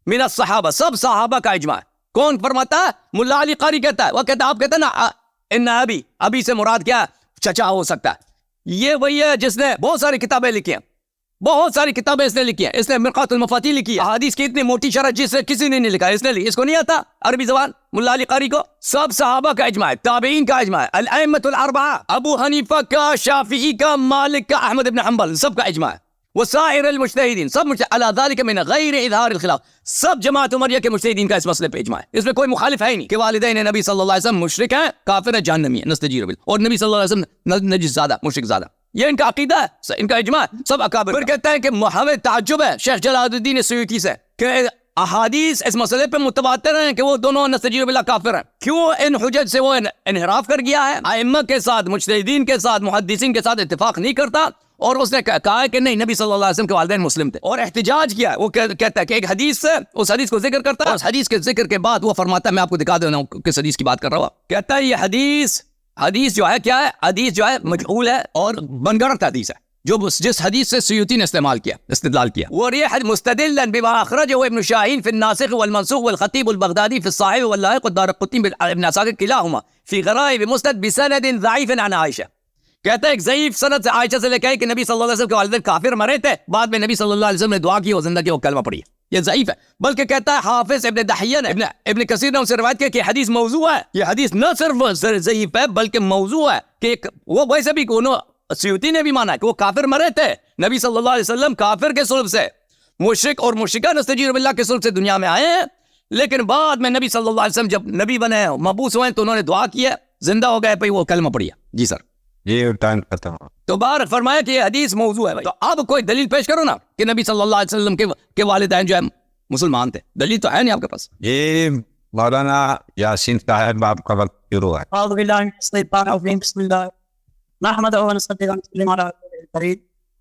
C: من الصحابہ، سب صحابہ کا اجماع ہے. کون فرماتا ہے؟ ملا علی قاری کہتا ہے. وہ کہتا ہے، آپ کہتے ہیں نا ان ابی سے مراد کیا ہے؟ چچا ہو سکتا ہے. یہ وہی ہے جس نے بہت ساری کتابیں لکھی ہیں، بہت ساری کتابیں اس نے لکھی ہیں. اس نے مرقات المفاتیح لکھی ہے، حدیث کی اتنی موٹی شرح جس سے کسی نے نہیں لکھا، اس نے لی. اس کو نہیں آتا عربی زبان ملا علی قاری کو. سب صحابہ کا اجماع ہے، تابعین کا اجماع ہے، الائمۃ الاربعہ، ابو حنیفہ کا، شافعی کا، مالک کا، احمد بن حنبل، سب کا اجماع ہے. وسائر المجتہدین، سب علی ذلک من غیر اظہار الخلاف، سب جماعت عمریہ کے مجتہدین کا اس مسئلے پہ اجماع ہے. اس میں کوئی مخالف ہے ہی نہیں کہ والدین نبی صلی اللہ علیہ وسلم مشرک ہیں، کافر ہیں، جہنمی ہیں، نستجیر باللہ، اور نبی صلی اللہ علیہ وسلم نجس زادہ، مشرک زادہ. یہ ان کا عقیدہ ہے، ان کا اجماع ہے، سب اکابر. پھر کہتے ہیں کہ ہمیں تعجب ہے شیخ جلال الدین سیوطی سے کہ احادیث اس مسئلے پہ متواتر ہیں کہ وہ دونوں نستجیر باللہ کافر ہیں. کیوں ان حجج سے وہ انحراف کر گیا ہے؟ ائمہ کے ساتھ، مجتہدین کے ساتھ، محدثین کے ساتھ اتفاق نہیں کرتا، اور اس نے کہا ہے کہ نہیں، نبی صلی اللہ علیہ وسلم کے والدین مسلم تھے، اور احتجاج کیا ہے. وہ کہتا ہے کہ ایک حدیث سے اس حدیث کو ذکر کرتا ہے، اور اس حدیث کے ذکر کے بعد وہ فرماتا ہے، میں آپ کو دکھا دینا ہوں کس حدیث کی بات کر رہا ہوں. کہتا ہے یہ حدیث جو ہے کیا ہے؟ حدیث جو ہے مجہول ہے اور بنگرت حدیث ہے، جو جس حدیث سے سیوطی نے استدلال کیا. وریح مستدلا بما اخرجه ابن شاہین فی الناسخ والمنسوخ والخطیب البغدادی فی الصاحب واللائق والدارقطنی ابن عساکر کلاہما فی غرائب مسند بسند ضعیف عن عائشہ. کہتا ہے ایک ضعیف سند سے عائشہ سے لے کے کہ نبی صلی اللہ علیہ وسلم کے والدین کافر مرے تھے، بعد میں نبی صلی اللہ علیہ وسلم نے دعا کی، وہ زندہ کی، وہ کلمہ پڑھی. یہ ضعیف ہے. بلکہ کہتا ہے حافظ ابن دحیہ نے، ابن کثیر نے ان سے روایت کیا کہ حدیث موضوع ہے. یہ حدیث نہ صرف ضعیف ہے بلکہ موضوع ہے، کہ وہ ویسے بھی سیوطی نے بھی مانا کہ وہ کافر مرے تھے. نبی صلی اللہ علیہ وسلم کافر کے صلب سے، مشرک اور مشرکہ نستجیر باللہ کے صلب سے دنیا میں آئے ہیں، لیکن بعد میں نبی صلی اللہ علیہ وسلم جب نبی بنے، مبعوث ہوئے، تو انہوں نے دعا کی ہے، زندہ ہو گئے، پھر وہ کلمہ پڑھی. جی سر،
B: یہ ٹائم ختم.
C: تو بار فرمایا کہ یہ حدیث موضوع ہے. تو اب کوئی دلیل پیش کرو نا کہ نبی صلی اللہ علیہ وسلم کے والدین جو ہے مسلمان تھے. دلیل تو ہے نہیں آپ کے پاس.
B: یہ مولانا یاسین صاحب آپ کا وقت شروع ہے.
A: اعوذ باللہ من الشیطان الرجیم، بسم اللہ نحمده ونصلي ونسلم على رسوله الكريم،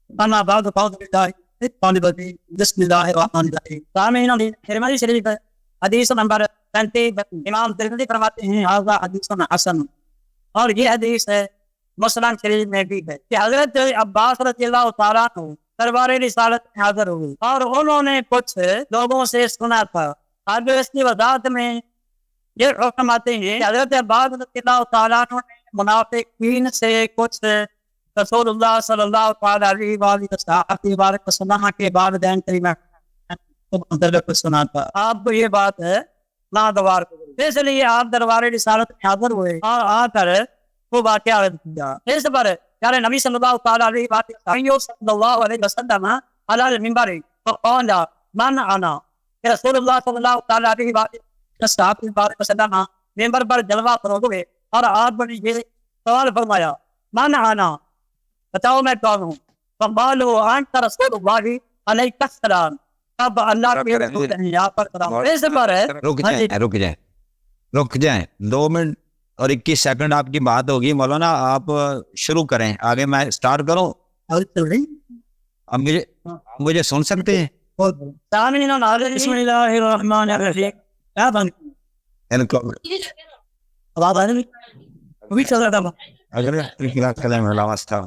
A: اما بعد فاعوذ باللہ من الشیطان الرجیم، بسم اللہ الرحمن الرحیم. سامعین ترمذی شریف حدیث نمبر 33، امام ترمذی فرماتے ہیں ھذا حدیث حسن، اور یہ حدیث ہے مسلم شریف میں بھی ہے کہ حضرت عباس رضی اللہ تعالیٰ عنہ دربار رسالت میں حاضر ہوئے، اور انہوں نے کچھ لوگوں سے سنا تھا. اب اس کی وضاحت میں یہ حکم آتے ہیں کہ حضرت عباس رضی اللہ تعالیٰ عنہ نے منافقین سے کچھ رسول اللہ صلی اللہ تعالیٰ علیہ وآلہ وسلم کے والدین کریمہ کو سنا تھا. آپ کو یہ بات ہے ناگوار، اس لیے آپ دربار رسالت میں حاضر ہوئے اور آ کر وہ واقعہ کیا. اس پر پیارے نبی صلی اللہ تعالیٰ علیہ وسلم علی المنبر فقال من انا، کہ رسول اللہ صلی اللہ تعالیٰ علیہ وسلم منبر پر جلوہ فروز ہوئے، اور آپ نے یہ سوال فرمایا من انا، بتاؤ میں کون ہوں؟ فقالوا انت رسول اللہ علیہ السلام. اب اللہ کے رسول ہیں یہاں پر اس پر
B: رک جائیں 2 منٹ اور 21 سیکنڈ آپ کی بات ہوگی. مولانا آپ شروع کریں، آگے میں سٹارٹ کروں. اب مجھے سن سکتے ہیں؟
A: بسم اللہ الرحمن الرحیم. آواز آ رہی ہے؟ وہ بھی چل رہا تھا
B: اگر کلام علامہ تھا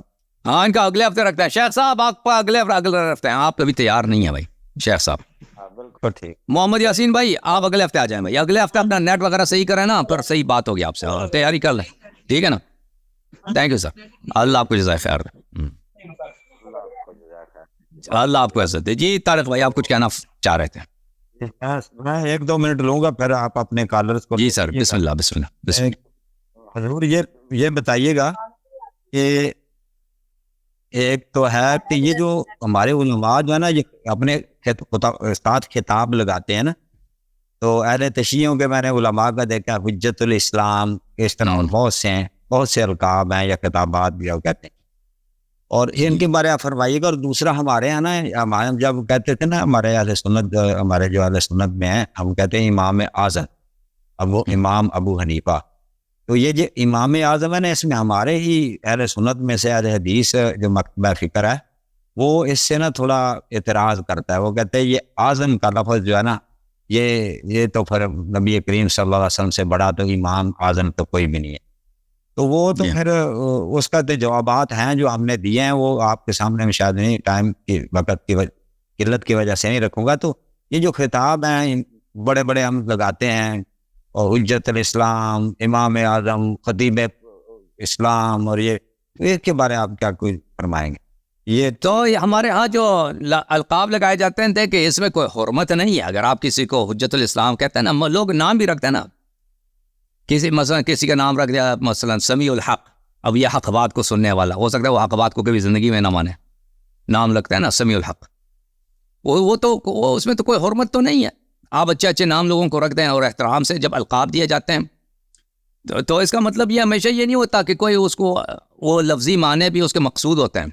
C: ہاں ان کا اگلے ہفتے رکھتے ہیں شیخ صاحب، آپ کا اگلے ہفتے ہیں، آپ ابھی تیار نہیں ہیں بھائی شیخ صاحب.
B: بالکل ٹھیک.
C: محمد یاسین بھائی آپ اگلے ہفتے آ جائیں بھائی، اگلے ہفتے اپنا نیٹ وغیرہ صحیح کریں نا، پھر صحیح بات ہوگی آپ سے، تیاری کر لیں ٹھیک ہے نا. تھینک یو سر، اللہ آپ کو جزائے خیر دے. اللہ آپ کو عزت دے. جی طارق بھائی آپ کچھ کہنا چاہ رہے تھے؟
B: میں 1-2 منٹ لوں گا، پھر آپ اپنے کالرز کو.
C: جی سر بسم اللہ بسم اللہ بسم اللہ.
B: حضور یہ بتائیے گا کہ ایک تو ہے کہ یہ جو ہمارے علماء جو ہے نا یہ اپنے ساتھ خطاب لگاتے ہیں نا، تو اہل تشیعوں کے میں نے علماء کا دیکھا حجت الاسلام اس طرح اور بہت سے القاب ہیں یا خطابات بھی کہتے ہیں، اور ان کے بارے میں فرمائیے گا. اور دوسرا ہمارے یہاں نا ہم جب کہتے تھے نا ہمارے اہل سنت، ہمارے جو اہل سنت میں ہیں ہم کہتے ہیں امام اعظم امام ابو حنیفہ. تو یہ جو امام اعظم ہے نا اس میں ہمارے ہی اہل سنت میں سے اہل حدیث جو مکتبہ فکر ہے وہ اس سے نا تھوڑا اعتراض کرتا ہے. وہ کہتے ہیں یہ اعظم کا لفظ جو ہے نا یہ تو پھر نبی کریم صلی اللہ علیہ وسلم سے بڑا تو امام اعظم تو کوئی بھی نہیں ہے. تو وہ تو پھر اس کا جو جوابات ہیں جو ہم نے دیے ہیں وہ آپ کے سامنے میں شاید نہیں، ٹائم کی وقت کی قلت کی وجہ سے نہیں رکھوں گا. تو یہ جو خطاب ہیں بڑے بڑے ہم لگاتے ہیں، اور حجت الاسلام، امام اعظم، خطیب اسلام، اور یہ کے بارے آپ کیا کوئی فرمائیں گے؟ یہ
C: تو ہمارے ہاں جو القاب لگائے جاتے ہیں دیکھیں اس میں کوئی حرمت نہیں ہے. اگر آپ کسی کو حجت الاسلام کہتے ہیں نا، لوگ نام بھی رکھتے ہیں نا، مثلا کسی کا نام رکھ دیا مثلا سمیع الحق، اب یہ حق بات کو سننے والا، ہو سکتا ہے وہ حق بات کو کبھی زندگی میں نہ مانے، نام لگتا ہے نا سمیع الحق، وہ تو اس میں تو کوئی حرمت تو نہیں ہے. آپ اچھے اچھے نام لوگوں کو رکھ دیں، اور احترام سے جب القاب دیے جاتے ہیں تو اس کا مطلب یہ ہمیشہ یہ نہیں ہوتا کہ کوئی اس کو وہ لفظی معنی بھی اس کے مقصود ہوتے ہیں.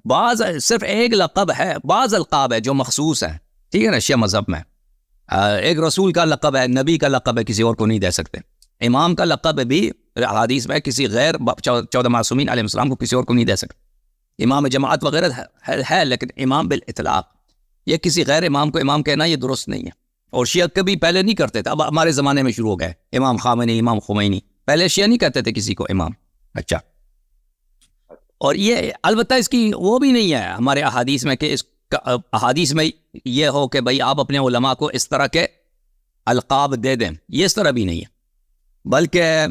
C: بعض صرف ایک لقب ہے، بعض القاب ہے جو مخصوص ہیں، ٹھیک ہے نا. شیعہ مذہب میں ایک رسول کا لقب ہے، نبی کا لقب ہے، کسی اور کو نہیں دے سکتے. امام کا لقب بھی حدیث میں کسی غیر 14 معصومین علیہ السلام کو کسی اور کو نہیں دے سکتے. امام جماعت وغیرہ ہے لیکن امام بالاطلاق، یہ کسی غیر امام کو امام کہنا یہ درست نہیں ہے. اور شیعہ کبھی پہلے نہیں کرتے تھے، اب ہمارے زمانے میں شروع ہو گئے. امام خامنی، امام خمینی، پہلے شیعہ نہیں کہتے تھے کسی کو امام. اچھا، اور یہ البتہ اس کی وہ بھی نہیں ہے ہمارے احادیث میں کہ اس احادیث میں یہ ہو کہ بھئی آپ اپنے علماء کو اس طرح کے القاب دے دیں، یہ اس طرح بھی نہیں ہے. بلکہ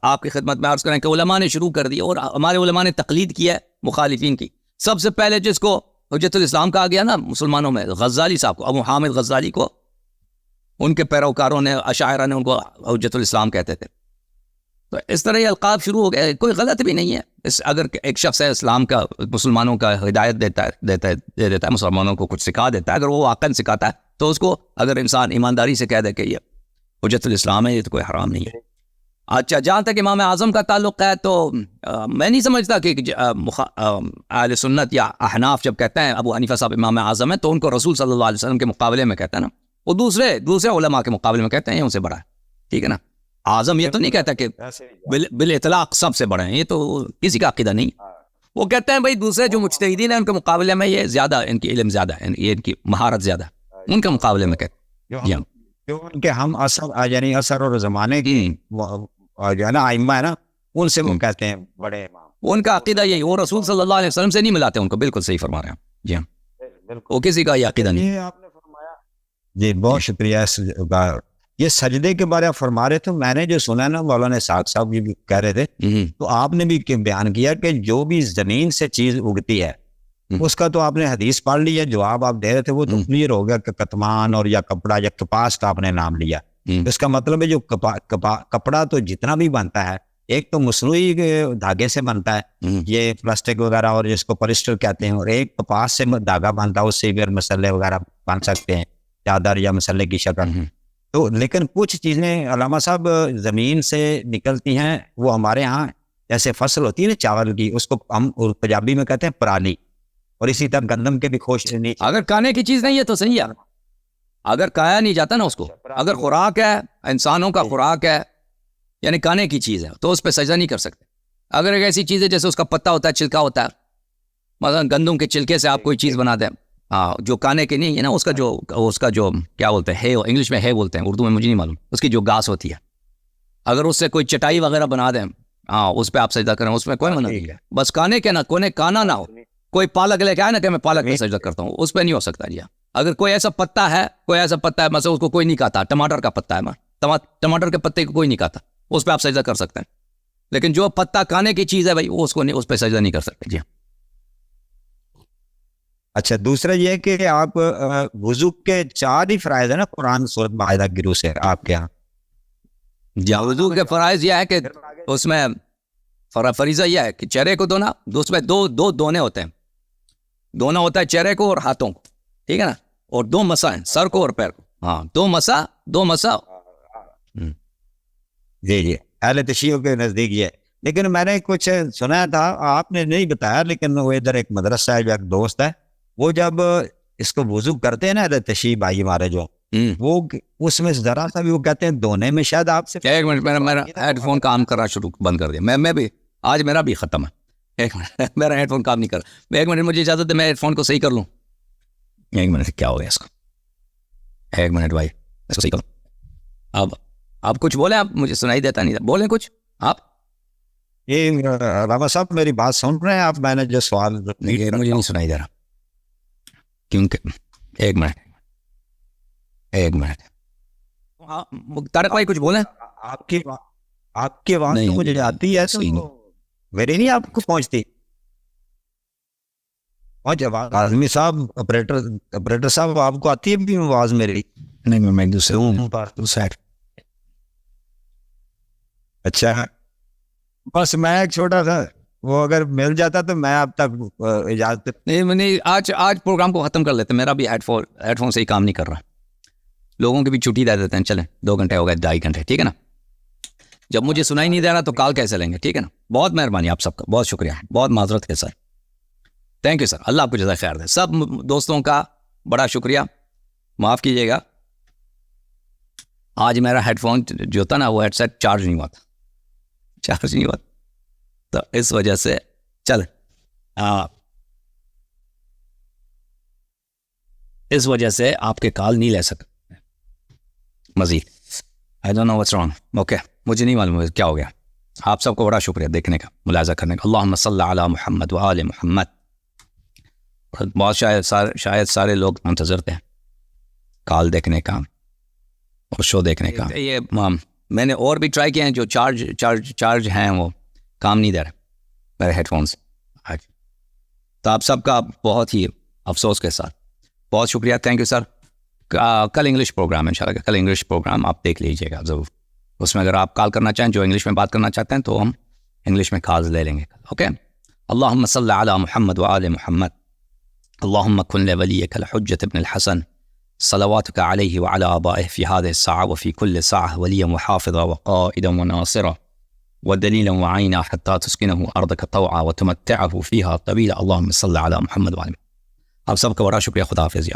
C: آپ کی خدمت میں عرض کریں کہ علماء نے شروع کر دی، اور ہمارے علماء نے تقلید کی ہے مخالفین کی. سب سے پہلے جس کو حجت الاسلام کہا گیا نا مسلمانوں میں، غزالی صاحب کو، ابو حامد غزالی کو، ان کے پیروکاروں نے، اشاعرہ نے ان کو حجت الاسلام کہتے تھے. تو اس طرح یہ القاب شروع ہو گئے، کوئی غلط بھی نہیں ہے. اگر ایک شخص ہے اسلام کا، مسلمانوں کا ہدایت دے دیتا ہے، مسلمانوں کو کچھ سکھا دیتا ہے، اگر وہ واقعا سکھاتا ہے تو اس کو اگر انسان ایمانداری سے کہہ دے کہ یہ حجت الاسلام ہے، یہ تو کوئی حرام نہیں ہے. اچھا، جہاں تک امام اعظم کا تعلق ہے تو میں نہیں سمجھتا کہ اہل سنت یا احناف جب کہتے ہیں ابو حنیفہ صاحب امام اعظم ہے تو ان کو رسول صلی اللہ علیہ وسلم کے مقابلے میں کہتے ہیں نا، وہ دوسرے علماء کے مقابلے میں کہتے ہیں یہ ان سے بڑا ہے، ٹھیک ہے نا. اعظم یہ تو نہیں کہتا کہ بالاطلاق سب سے بڑے ہیں، یہ تو کسی کا عقیدہ نہیں. وہ کہتے ہیں بھائی دوسرے جو مجتہدین ہیں ان کے مقابلے میں یہ زیادہ، ان کی علم زیادہ ہے، یہ ان کی مہارت زیادہ ہے، ان کے مقابلے میں کہتے ہیں.
B: جو ان کے ہم یعنی اثر اور زمانے کی جو ہے نا ائمہ ہے نا، ان سے وہ کہتے ہیں بڑے امام.
C: ان کا عقیدہ یہی، وہ رسول صلی اللہ علیہ وسلم سے نہیں ملاتے ان کو. بالکل صحیح فرما رہے ہیں جی ہاں، وہ کسی کا یہ عقیدہ نہیں.
B: آپ نے فرمایا جی، بہت شکریہ. یہ سجدے کے بارے میں فرما رہے تھے، میں نے جو سنا نا مولانا اسحاق صاحب یہ بھی کہہ رہے تھے، تو آپ نے بھی بیان کیا کہ جو بھی زمین سے چیز اگتی ہے اس کا تو آپ نے حدیث پڑھ لی ہے، جواب آپ دے رہے تھے وہ تو کلیئر ہو گیا کہ کتمان اور یا کپڑا یا کپاس کا آپ نے نام لیا. اس کا مطلب ہے جو کپڑا تو جتنا بھی بنتا ہے ایک تو مصنوعی دھاگے سے بنتا ہے، یہ پلاسٹک وغیرہ اور جس کو پولیسٹر کہتے ہیں، اور ایک کپاس سے دھاگا بنتا ہے، اس سے پھر مسلے وغیرہ بن سکتے ہیں، چادر یا مسلے کی شکل. تو لیکن کچھ چیزیں علامہ صاحب زمین سے نکلتی ہیں، وہ ہمارے ہاں جیسے فصل ہوتی ہے نا چاول کی، اس کو ہم پنجابی میں کہتے ہیں پرالی، اور اسی طرح گندم کے بھی خوش نہیں.
C: اگر کھانے کی چیز نہیں ہے تو صحیح ہے، اگر کھایا نہیں جاتا نا اس کو، اگر خوراک ہے، انسانوں کا خوراک ہے، یعنی کھانے کی چیز ہے تو اس پہ سجدہ نہیں کر سکتے. اگر ایک ایسی چیز ہے جیسے اس کا پتا ہوتا ہے، چھلکا ہوتا ہے، مثلا گندم کے چھلکے سے آپ کوئی چیز بنا دیں ہاں جو کانے کی نہیں ہے نا، اس کا جو کیا بولتے ہیں، ہے انگلش میں ہے بولتے ہیں، اردو میں مجھے نہیں معلوم، اس کی جو گھاس ہوتی ہے، اگر اس سے کوئی چٹائی وغیرہ بنا دیں، ہاں اس پہ آپ سجدہ کریں، اس میں کوئی منع نہیں ہے، بس کانے کے نا کونے کانا نہ ہو. کوئی پالک لے کے آئے نا کہ میں پالک پہ سجدہ کرتا ہوں، اس پہ نہیں ہو سکتا جی. اگر کوئی ایسا پتا ہے مثلا اس کو کوئی نہیں کھاتا، ٹماٹر کا پتا ہے، ٹماٹر کے پتے کو کوئی نہیں کھاتا، اس پہ آپ سجدہ کر سکتے ہیں. لیکن جو پتا کھانے کی چیز ہے بھائی، وہ اس پہ سجدہ نہیں کر سکتے جی.
B: اچھا دوسرا یہ کہ آپ وضو کے 4 ہی فرائض ہیں نا قرآن سورۃ مائدہ کی روح سے آپ کے یہاں؟
C: جی وضو کے فرائض یہ ہے کہ اس میں فریضہ یہ ہے کہ چہرے کو دھونا، اس میں دو دونے ہوتے ہیں، دھونا ہوتا ہے چہرے کو اور ہاتھوں کو، ٹھیک ہے نا، اور 2 مسا ہیں، سر کو اور پیر کو. ہاں 2 مسا.
B: جی اہل تشیع کے نزدیک یہ. لیکن میں نے کچھ سنا تھا، آپ نے نہیں بتایا، لیکن وہ ادھر ایک مدرسہ ہے جو ایک دوست ہے، وہ جب اس کو وضو کرتے ہیں نا اہل تشیع بھائی ہمارے جو، وہ اس میں ذرا سا بھی وہ کہتے ہیں دھونے میں شاید آپ سے.
C: ایک منٹ، میرا ہیڈ فون کام کرنا بند کر دیا، میں بھی آج میرا بھی ختم ہے. ایک منٹ، میرا ہیڈ فون کام نہیں کر رہا، ایک منٹ مجھے اجازت ہے، میں ہیڈ فون کو صحیح کر لوں. ایک منٹ، کیا ہو گیا اس کو؟ ایک منٹ بھائی، اس کو صحیح کرو. آپ کچھ بولیں، آپ مجھے سنائی دیتا نہیں تھا، بولیں کچھ آپ.
B: یہ راما صاحب میری بات سن رہے ہیں آپ؟ میں نے جو سوال
C: مجھے نہیں سنائی دے رہا، کیونکہ ایک منٹ طارق بھائی کچھ بولیں.
B: آپ کی آواز تو مجھے آتی ہے، میری نہیں آپ کو پہنچتی؟ آزمی صاحب، آپریٹر صاحب، آپ کو آتی ہے بھی آواز میری؟
C: نہیں، میں دوسرے ہوں.
B: اچھا بس میں ایک چھوٹا سا وہ اگر مل جاتا تو میں اب تک اجازت
C: نہیں. آج پروگرام کو ختم کر لیتے، میرا بھی ہیڈ فون سے ہی کام نہیں کر رہا، لوگوں کی بھی چھٹی دے دیتے ہیں. چلیں 2 گھنٹے ہو گئے، 2.5 گھنٹے، ٹھیک ہے نا. جب مجھے سنائی نہیں دے رہا تو کال کیسے لیں گے، ٹھیک ہے نا. بہت مہربانی آپ سب کا، بہت شکریہ، بہت معذرت ہے سر. تھینک یو سر، اللہ آپ کو جزائے خیر دے. سب دوستوں کا بڑا شکریہ، معاف کیجیے گا، آج میرا ہیڈ فون جو تھا نا وہ ہیڈ سیٹ چارج نہیں ہوا، تو اس وجہ سے اس وجہ سے آپ کے کال نہیں لے سکتے مزید. I don't know what's wrong. Okay, مجھے نہیں معلوم کیا ہو گیا. آپ سب کو بڑا شکریہ دیکھنے کا، ملاحظہ کرنے کا. اللہم صلی علی محمد و آل محمد. بہت شاید سارے لوگ منتظر تھے کال دیکھنے کا اور شو دیکھنے کا. یہ میں نے اور بھی ٹرائی کیا ہیں، جو چارج ہیں وہ کام نہیں دے رہے میرے ہیڈ فونس. تو آپ سب کا بہت ہی افسوس کے ساتھ بہت شکریہ. Thank you sir. کل انگلش پروگرام ہے انشاءاللہ، کل انگلش پروگرام آپ دیکھ لیجیے گا ضرور. اس میں اگر آپ کال کرنا چاہیں، جو انگلش میں بات کرنا چاہتے ہیں، تو ہم انگلش میں کالز لے لیں گے. اوکے. اللہم صلی علی محمد و آل محمد. اللہم کن لولیک الحجۃ ابن الحسن صلواتک علیہ وعلی آبائہ فی هذه الساعة وفی کل ساعة ولیا وحافظا وقائدا وناصرا ودلیلا وعینا حتی تسکنہ ارضک طوعا وتمتعہ فیہا طویلا. اللہم صلی علی محمد و آل محمد. آپ سب کا بڑا شکریہ. خدا حافظ.